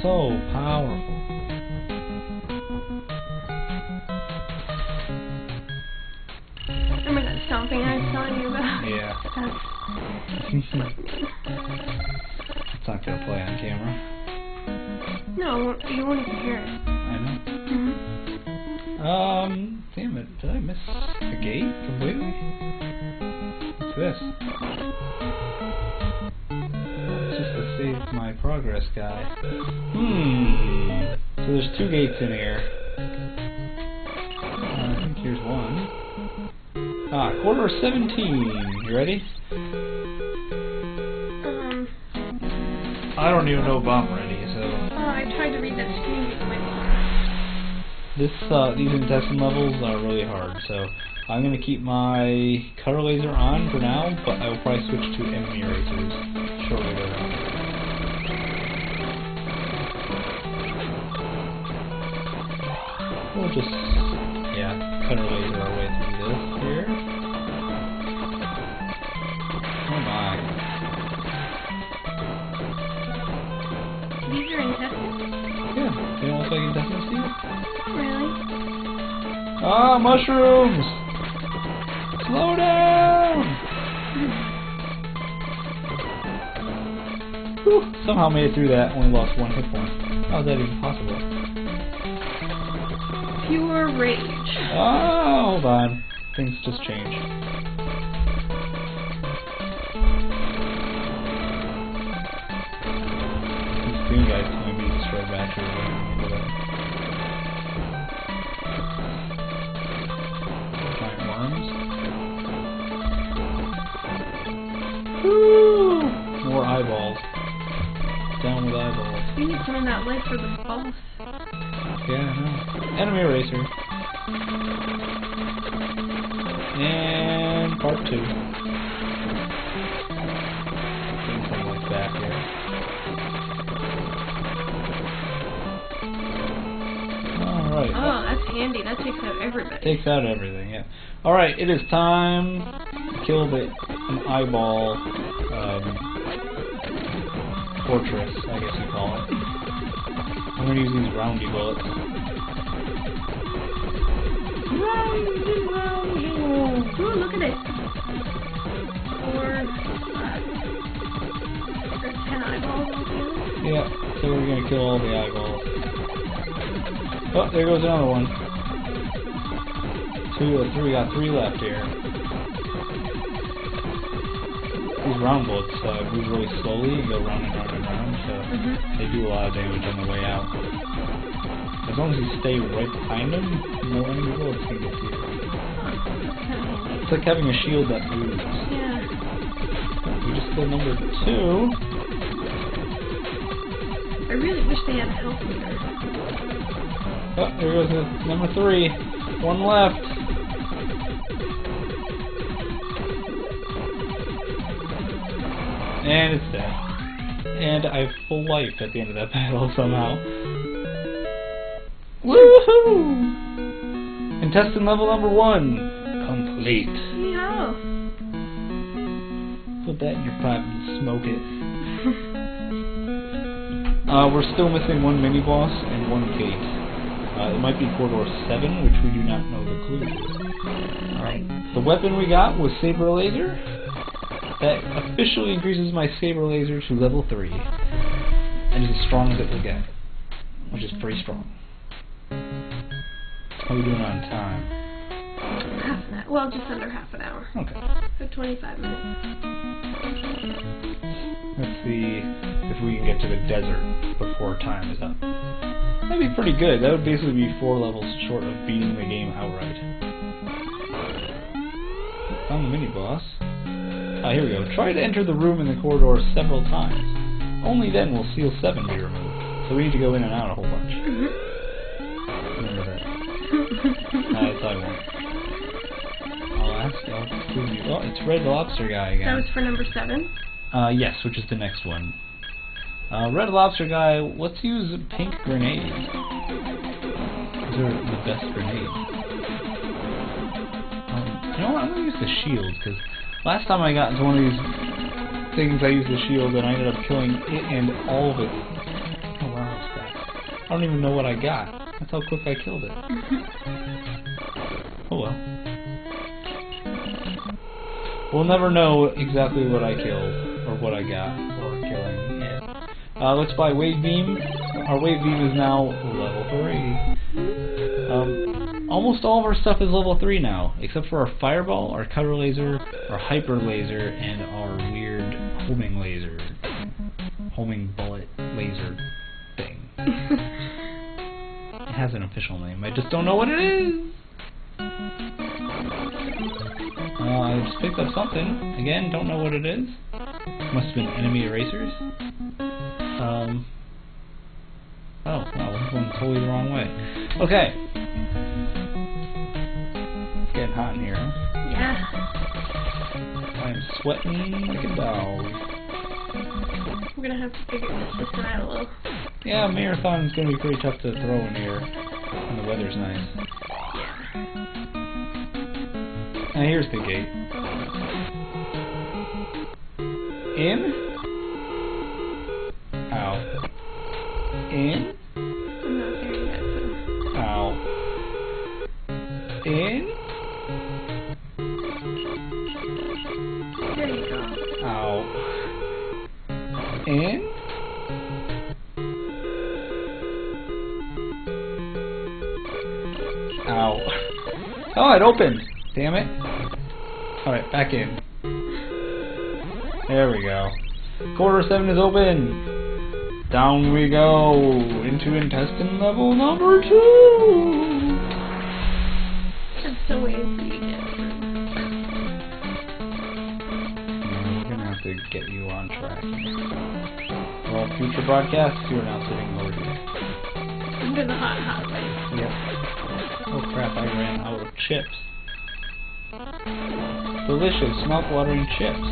So powerful. Remember that stomping I was telling you about? Yeah. It's not going to play on camera. No, you won't even hear it. I know. Damn it. Did I miss the gate completely? What's this? It's just to save my progress guy. So there's 2 gates in here. I think here's one. Quarter 17. You ready? I don't even know if I'm ready, so... I tried to read that screen with my These intestine levels are really hard, so I'm going to keep my color laser on for now, but I will probably switch to enemy erasers shortly thereafter. We'll just, color laser our way through this here. Oh my. These are intestines? Yeah, they don't look like intestines to you? Really? Ah, mushrooms! Slow down! Whew, somehow made it through that, only lost 1 hit point. How is that even possible? Pure rage. Ah, hold on. Things just changed. These green guys can be destroyed back here. Giant worms. Woo! More eyeballs. Down with eyeballs. We need some of that light for the boss. Yeah, I know. Enemy eraser. And part 2. Something like that here. Alright. Oh, that's handy. That takes out everybody. Takes out everything, yeah. Alright, it is time to kill an eyeball fortress, I guess you call it. I'm going to use these roundy bullets. Roundy. Ooh, look at it. 10 eyeballs altogether. Yeah, so we're going to kill all the eyeballs. Oh, there goes another one. 2 or 3, we got 3 left here. These round bullets move really slowly and go round and round and round, so they do a lot of damage on the way out. As long as you stay right behind them, no enemy bullets can get to you. It's like having a shield that moves. Yeah. We just killed number 2. I really wish they had a health meter. Oh, there goes number 3. 1 left. And it's dead. and I have full life at the end of that battle somehow. Woohoo! Intestine level number 1 complete. Yeah. Put that in your pipe and smoke it. We're still missing 1 mini boss and 1 gate. It might be corridor 7, which we do not know the clue to. Alright. The weapon we got was Saber Laser. That officially increases my Saber Laser to level 3. And is as strong as it will get. Which is pretty strong. How are we doing on time? Half an hour. Well, just under half an hour. Okay. So 25 minutes. Let's see if we can get to the desert before time is up. That'd be pretty good. That would basically be 4 levels short of beating the game outright. Found the mini-boss. Here we go. Try to enter the room in the corridor several times. Only then will Seal 7 be removed. So we need to go in and out a whole bunch. Remember that. I won't. I'll prove you. Oh, it's Red Lobster Guy again. That was for number 7? Yes, which is the next one. Red Lobster Guy, let's use pink grenades. These are the best grenades. You know what, I'm going to use the shield, because last time I got into one of these things I used the shield and I ended up killing it and all of it. Oh wow, that's fast. I don't even know what I got. That's how quick I killed it. Oh well. We'll never know exactly what I killed, or what I got, or killing it. Let's buy Wave Beam. Our Wave Beam is now level 3. Almost all of our stuff is level 3 now, except for our Fireball, our Cutter Laser, our Hyper Laser, and our weird homing laser. Homing bullet laser thing. It has an official name, I just don't know what it is! I just picked up something. Again, don't know what it is. Must have been enemy erasers. Oh, wow, this one's totally the wrong way. Okay. It's getting hot in here, huh? Yeah. I'm sweating like a dog. We're gonna have to figure this out a little. Yeah, Marathon's gonna be pretty tough to throw in here. And the weather's nice. And here's the gate. In? Ow. In? I'm not there yet, so. Ow. In? There you go. Ow. In? Ow. Oh, it opened! Damn it. Alright, back in. There we go. Corridor 7 is open! Down we go! Into intestine level number 2! I'm still waiting for you to get through. We're gonna have to get you on track. Well, future broadcasts, you are now sitting over here. Under the hot light. Yep. Oh crap, I ran out of chips. Delicious, mouth-watering chips.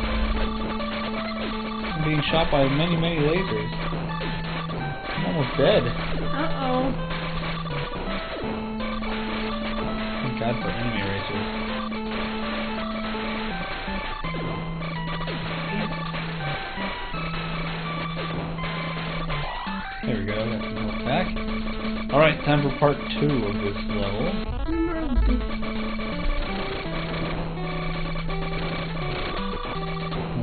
I'm being shot by many, many lasers. I'm almost dead. Uh-oh. Thank God for enemy erasers. There we go, got some health back. Alright, time for part 2 of this level.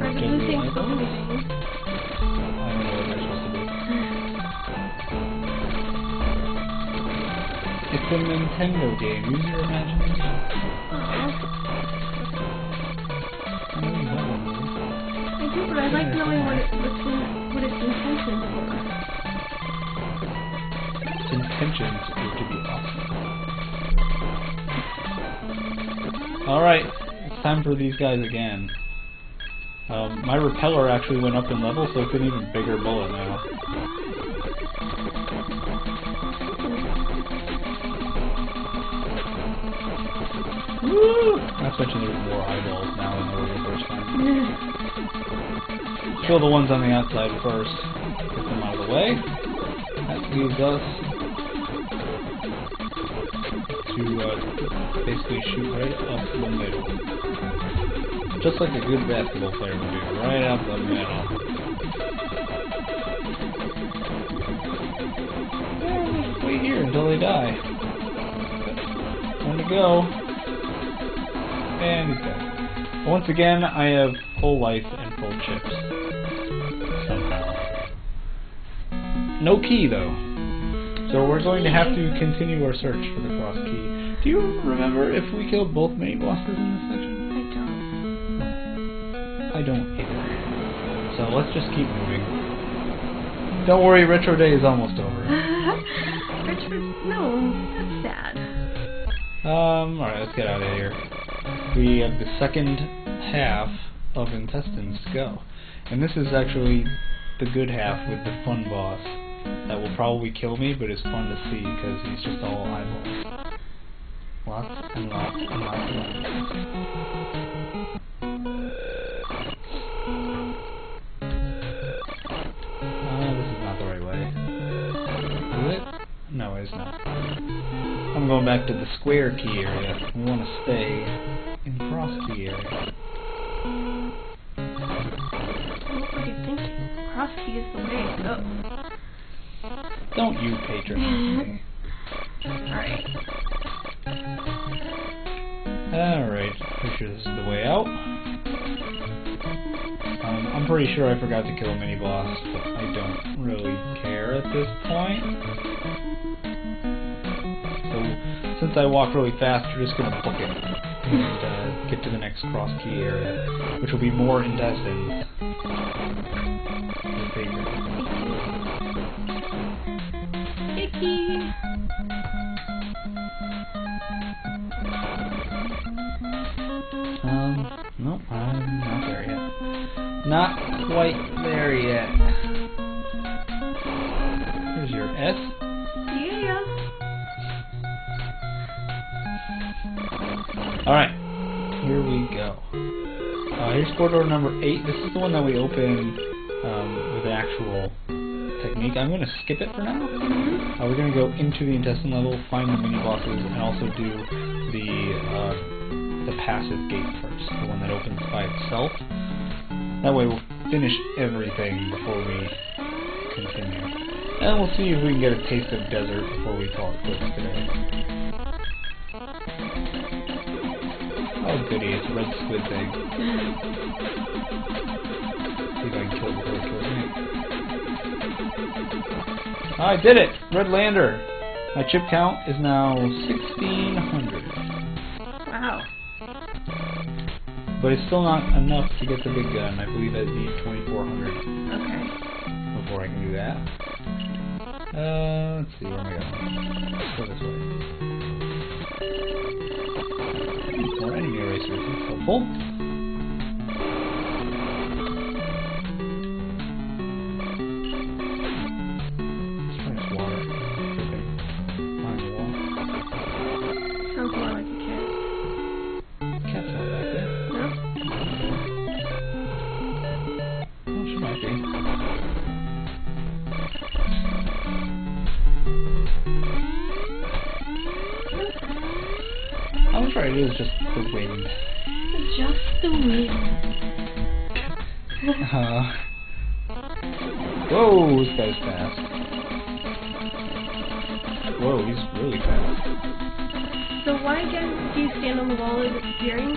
Are the blue things supposed to be things? I don't know what they're supposed to be. It's a Nintendo game. Use your imagination. I know you have one of those. I do, but I like knowing what its intentions were. Its intentions were to be awesome. Alright, it's time for these guys again. My repeller actually went up in level, so it's an even bigger bullet now. Woo! Not to mention there's more eyeballs now than there were the first time. kill the ones on the outside first. Get them out of the way. That leaves us to basically shoot right up the middle. Just like a good basketball player would do. Right up the middle. Yeah, just wait here until they die. One to go. And he's dead. Once again, I have full life and full chips. Somehow. No key, though. So we're going to have to continue our search for the cross key. Do you remember if we killed both mini bosses in this section? I don't either. So let's just keep moving. Don't worry, Retro Day is almost over. No, that's sad. Alright, let's get out of here. We have the second half of Intestines to go. And this is actually the good half with the fun boss. That will probably kill me, but it's fun to see because he's just all eyeballs. Lots and lots and lots and lots. This is not the right way. Is it? No, it's not. I'm going back to the square key area. We want to stay in cross key area. What are you thinking? Cross key is the way to go. Don't you patronize me. Alright. Alright, pretty sure this is the way out. I'm pretty sure I forgot to kill a mini boss, but I don't really care at this point. So, since I walk really fast, we're just gonna book it and get to the next cross key area, which will be more intestines. Your favorite. Icky! Nope, I'm not there yet. Not quite there yet. Here's your S. Yeah. Alright, here we go. Here's corridor number 8. This is the one that we opened with an actual technique. I'm going to skip it for now. We're going to go into the intestine level, find the mini bosses, and also do the passive gate first, the one that opens by itself. That way we'll finish everything before we continue. And we'll see if we can get a taste of desert before we call it quits today. Oh goody, it's a red squid thing. See if I can kill it before it kills me. I did it! Red lander! My chip count is now 1,600. Wow. But it's still not enough to get the big gun. I believe I need 2,400 Okay. before I can do that. Let's see, where am I going? Let's go this way. More enemy erasers, that's helpful. Let's try this water. Dripping behind the wall. Sounds more like a cat. Cat's not back there. No? Oh, she might be. I was right, it is just the wind. Just the wind. Whoa, this guy's fast. Whoa, he's really fast. So why again do you stand on the wall as it's appearing?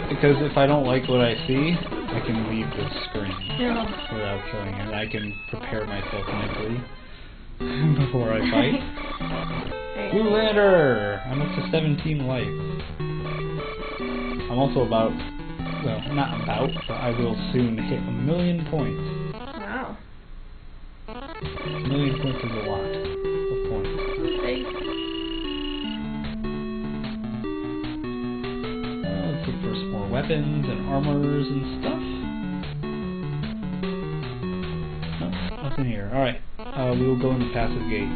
Because if I don't like what I see, I can leave the screen No. without killing it. I can prepare myself mentally before I fight. Blue Lander! I'm up to 17 life. I'm also about, well, not about, but I will soon hit 1,000,000 points. Wow. 1,000,000 points is a lot of points. Thanks. Let's look for some more weapons and armors and stuff. Nope, nothing here. Alright, we will go in the passive gate.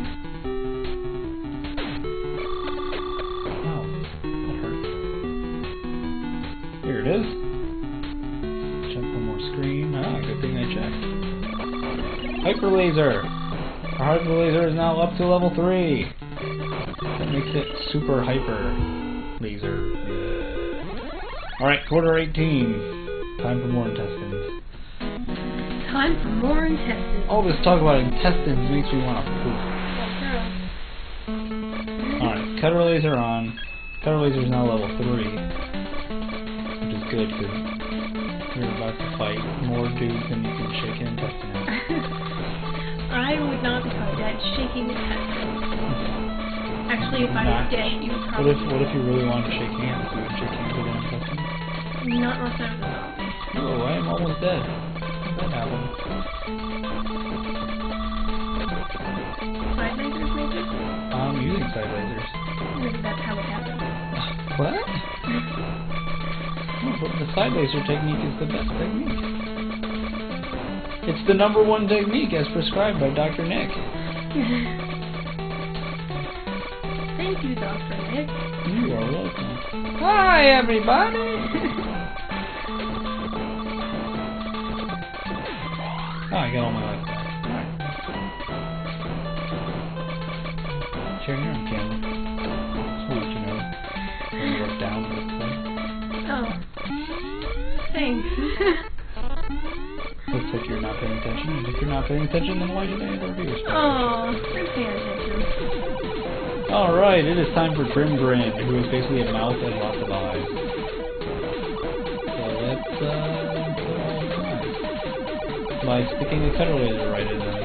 Ow, that hurt. Here it is. Check one more screen. Ah, good thing I checked. Hyper laser! Our hyper laser is now up to level 3. That makes it super hyper laser. Yeah. Alright, quarter 18. Time for more intestines. Time for more intestines. All this talk about intestines makes me want to poop. Alright, cutter laser on. Cutter laser is now level 3. Which is good because you're about to fight more dudes than you can shake an intestine out. I would not be caught at shaking intestines. Actually, if I was dead, you would probably... What if you really wanted to shake hands? You would shake hands with an intestine? Not unless I was a zombie. Oh, I am almost dead. That happened. Side lasers, maybe? I'm using side lasers. Maybe that's how it happened. What? No, but the side laser technique is the best technique. It's the #1 technique as prescribed by Dr. Nick. Thank you, Dr. Nick. You are welcome. Hi, everybody! Oh, I got all my life back. Alright. Sharing your own camera. Sweet, you know. When you look down this thing. Oh. Thanks. Looks like you're not paying attention, and if you're not paying attention, then why should I ever be responsible? Oh, I'm paying attention. Alright, it is time for Grim Grin, who is basically a mouth and lots of eyes. So let's, put all the eyes. By sticking a cutter laser right in them.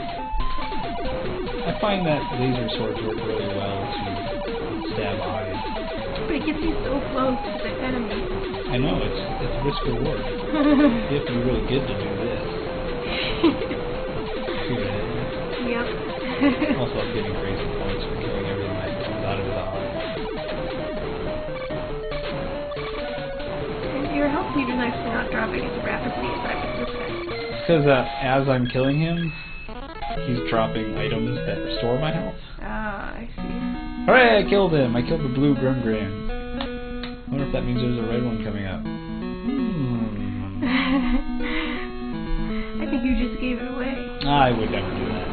I find that laser swords work really well to stab eyes. But it gets you so close to the enemy. I know, it's risk reward. You have to be really good to do this. Yep. Also, I'm getting crazy points for killing everything that comes out of his eye. Your health meter's actually not dropping as rapidly as I would suspect. Because as I'm killing him, he's dropping items that restore my health. Ah, I see. Hooray, I killed him! I killed the blue Grim Grin. I wonder if that means there's a red one coming up. I think you just gave it away. I would never do that.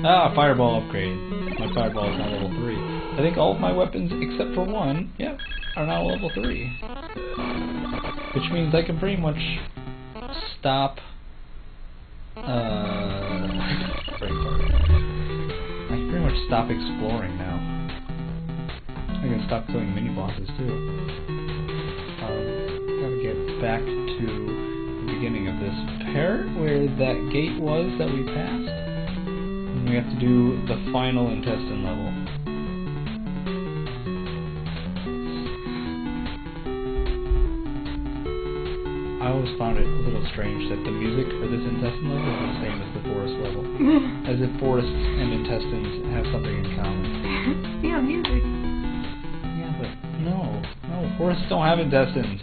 Ah, fireball upgrade. My fireball is now level 3. I think all of my weapons, except for one, yep, are now level 3. Which means I can pretty much stop... I can pretty much stop exploring now. I can stop killing mini-bosses too. Gotta get back to the beginning of this part where that gate was that we passed. And we have to do the final intestine level. I always found it a little strange that the music for this intestine level is the same as the forest level. As if forests and intestines have something in common. Yeah, music. Yeah, but no, forests don't have intestines.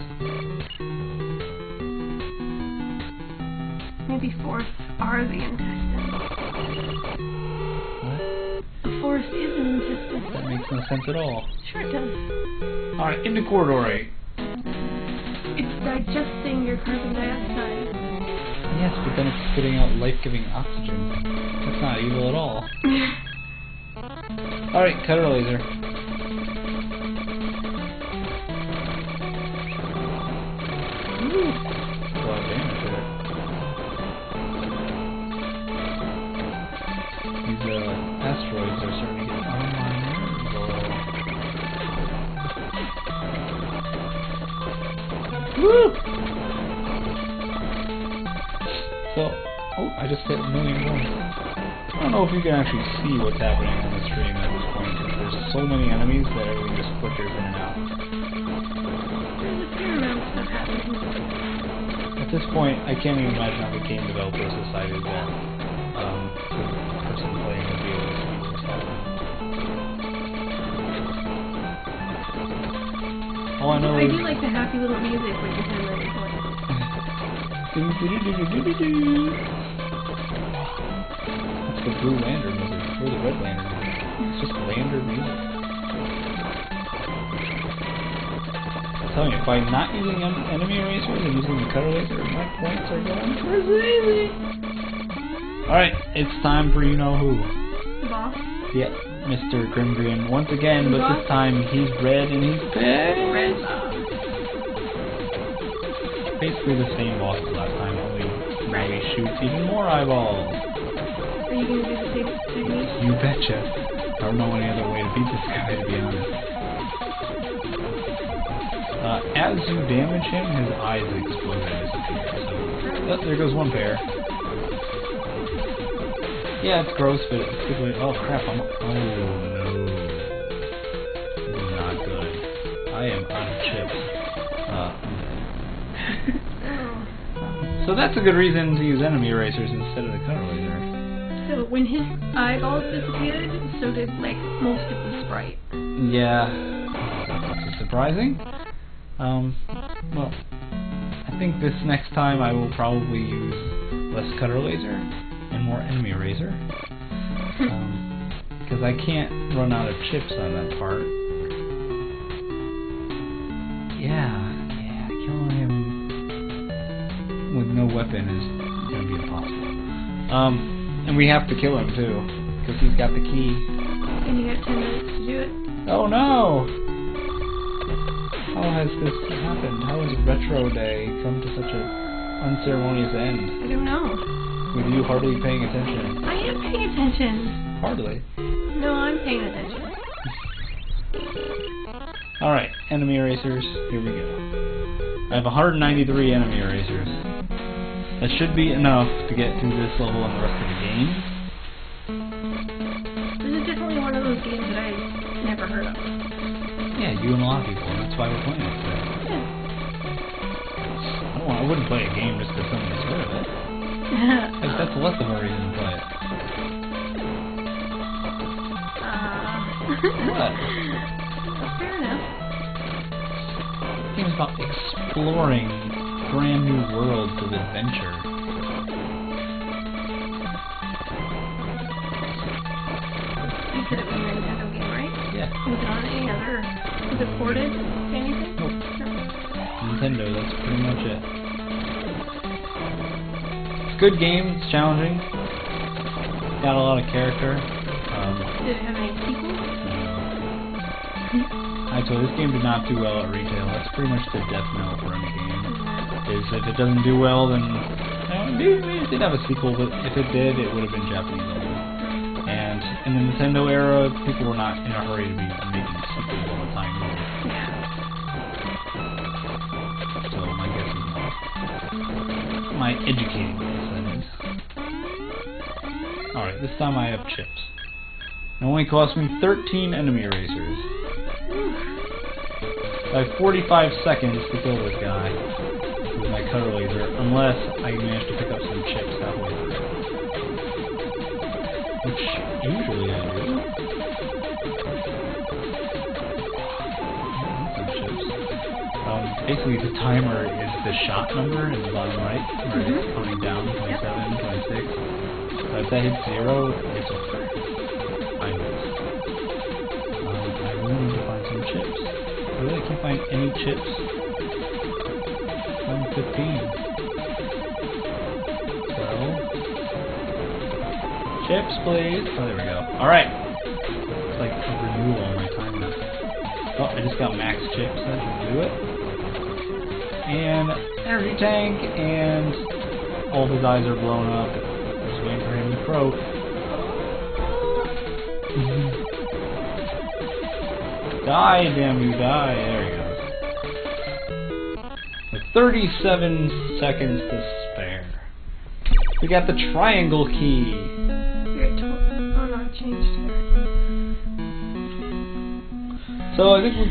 Maybe forests are the intestines. What? A forest is an intestine. That makes no sense at all. Sure it does. Alright, into corridor 8. It's digesting your carbon dioxide. Yes, but then it's spitting out life-giving oxygen. That's not evil at all. Alright, cutter laser. Woo! A lot of damage there. These asteroids are starting to get on my nerves a little. Woo! So, oh, I just hit 1,000,000 once. I don't know if you can actually see what's happening on the stream at this point, because there's so many enemies that everything just flickers in and out. There's a fair amount of stuff happening. At this point, I can't even imagine how the game developers decided that the person playing would be able to see what's happening. All I know I is... do like the happy little music when you're done ready for it. That's the blue lantern music, or the red lantern music. It's just lantern music. telling you, by not using enemy erasers and using the cutter laser, my points are going crazy. Alright, it's time for you-know-who. Boss? Yep, Mr. Grimgrian. Once again, but this time he's red and he's pissed. Red boss. Basically the same boss as last time, only now he shoots even more eyeballs. Are you going to do the same technique? You betcha. I don't know any other way to beat this guy, to be honest. As you damage him, his eyes explode and disappear. So, there goes one pair. Yeah, it's gross, but it's a good way. Oh crap! Oh no, this is not good. I am out of chips. So that's a good reason to use enemy erasers instead of the cutter laser. So when his eyeballs disappeared, so did like most of the sprite. Yeah, that's surprising. Well, I think this next time I will probably use less cutter laser and more enemy eraser. Because I can't run out of chips on that part. Yeah, killing him with no weapon is going to be impossible. And we have to kill him too, because he's got the key. And you got 10 minutes to do it. Oh no! How has this happened? How has Retro Day come to such an unceremonious end? I don't know. With you hardly paying attention. I am paying attention. Hardly. No, I'm paying attention. Alright, enemy erasers. Here we go. I have 193 enemy erasers. That should be enough to get through this level and the rest of the game. This is definitely one of those games that I've never heard of. Yeah, you and a lot of people, and that's why we're playing it today. Yeah. I wouldn't play a game just because somebody's heard of it. Like, that's less of a reason to play it. What? Fair enough. The game is about exploring brand new worlds of adventure. You said it was a Nintendo game, right? Yeah. Was it on any other? Was it ported to anything? Nope. No. Nintendo, that's pretty much it. It's a good game, it's challenging. Got a lot of character. Did it have any sequels? I told you, this game did not do well at retail. That's pretty much the death knell for any game. Is if it doesn't do well, then it did have a sequel, but if it did, it would have been Japanese only. And in the Nintendo era, people were not in a hurry to be making sequels all the time. So my guess is no. My educating guess, that is. Alright, this time I have chips. It only cost me 13 enemy erasers. I have 45 seconds to kill this guy with my cutter laser, unless I manage to pick up some chips halfway through. Which usually I do. Some chips. Basically the timer is the shot number in the bottom right, where it's counting down, 27, 26. So if that hits 0, it's over. I lose. I really need to find some chips. I really can't find any chips. I'm 15. 12. Chips, please. Oh, there we go. Alright. It's like a renewal on my time now. Oh, I just got max chips. That should do it. And energy tank, and all of his eyes are blown up. Just waiting for him to croak. Die, damn you, die. There he goes. With 37 seconds to spare. We got the triangle key. Oh no, it changed. So I think we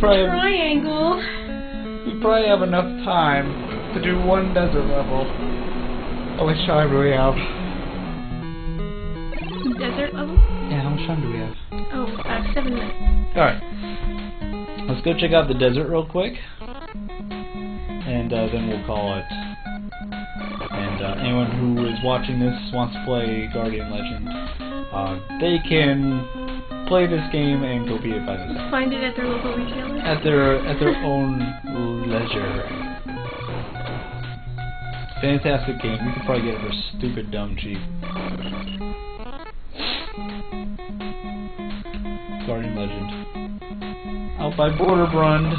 probably have enough time to do one desert level. How much time do we have? Desert level? Yeah, how much time do we have? Oh, 7 minutes. Alright. Let's go check out the desert real quick. And then we'll call it. And anyone who is watching this wants to play Guardian Legend, they can play this game and go beat it by themselves. Find it at their local retailer? At their own pleasure. Fantastic game. We could probably get it for stupid dumb cheap. Guardian Legend. Out by Broderbund,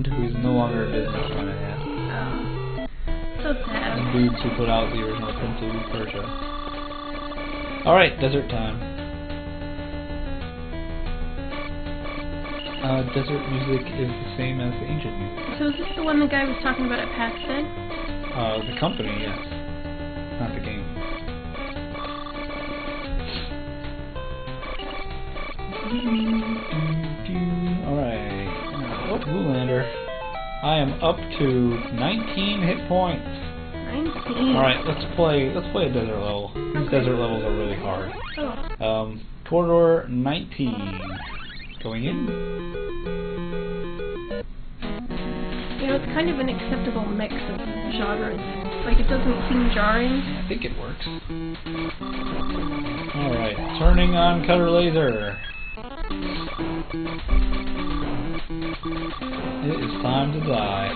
who is no longer in business kind of hat. Oh. So sad. The dudes who put out the original Prince of Persia. Alright, desert time. Desert music is the same as the ancient music. So is this the one the guy was talking about at PAX then? The company, yes. Not the game. Alright. Oh, Zoolander. I am up to 19 hit points. 19. Alright, let's play a desert level. These desert levels are really hard. Oh. Corridor 19. Going in. You know, it's kind of an acceptable mix of genres. Like, it doesn't seem jarring. I think it works. Alright, turning on cutter laser. It is time to die.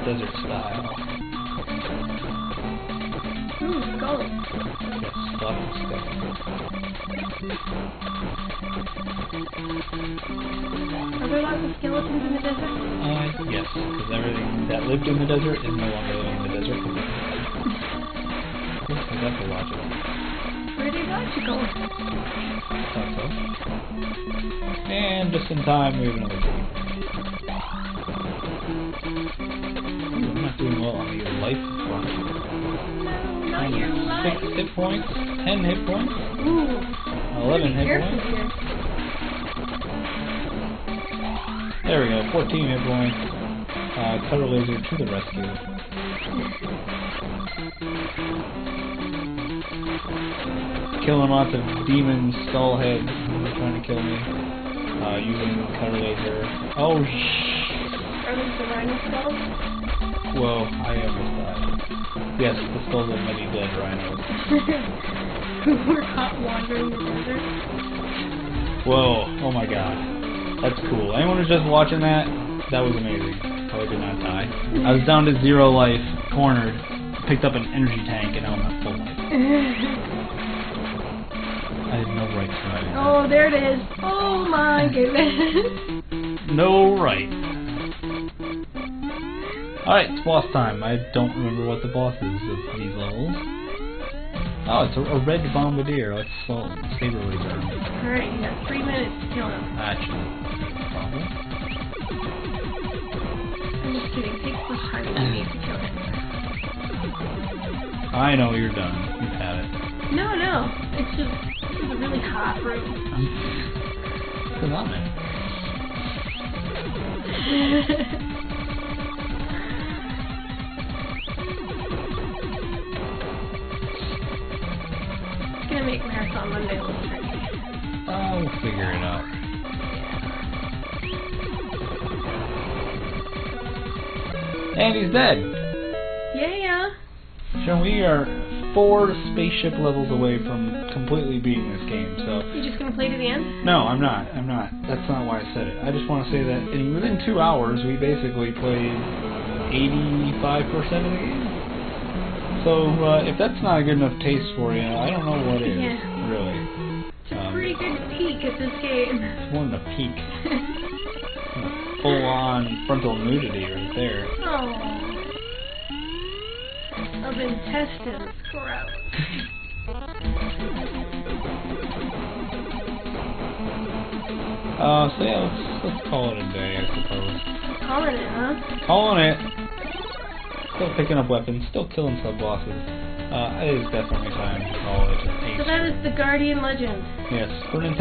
Desert style. Ooh, skull. Yes, lots of stuff. Are there lots of skeletons in the desert? Yes, because everything that lived in the desert is no longer living in the desert. That's illogical. Where did that go? Thought so. And just in time, we have another game. Ooh, I'm not doing well on the life front. Not your life. 6 hit points, 10 hit points, Ooh. 11 hit Careful points. here. There we go, 14 hit points. Cutter laser to the rescue. Killing lots of demon skull heads who are trying to kill me. Using cutter laser. Oh Are those the rhino skulls? whoa, I almost died. Yes, the skulls of many dead rhinos. Who were caught wandering the desert? Whoa, oh my god. That's cool. Anyone who's just watching that, that was amazing. How I did not die. I was down to 0 life, cornered, picked up an energy tank, and now I'm at full life. I had no right surviving. Oh, there it is. Oh my goodness. No right. Alright, it's boss time. I don't remember what the boss is of these levels. Oh, it's a red bombardier. Let's saber laser. Alright, you got 3 minutes to kill him. Actually, no problem. I'm just kidding. Take the time you need to kill him. I know you're done. You've had it. No, no. It's just this is a really hot room. Because I'm in. It's gonna make Marathon Monday look pretty. Oh, we'll figure it out. And he's dead. Yeah. So we are 4 spaceship levels away from completely beating this game, so... You just gonna play to the end? No, I'm not. That's not why I said it. I just want to say that within 2 hours, we basically played 85% of the game. So, if that's not a good enough taste for you, I don't know what is, really. It's a pretty good peek at this game. It's more than a peek. Full-on frontal nudity right there. Oh. Of intestines. Gross. So yeah, let's call it a day, I suppose. Calling it, huh? Calling it. Still picking up weapons, still killing sub-bosses. It is definitely time to call it a So that is the Guardian Legend. Yes, for Nintendo.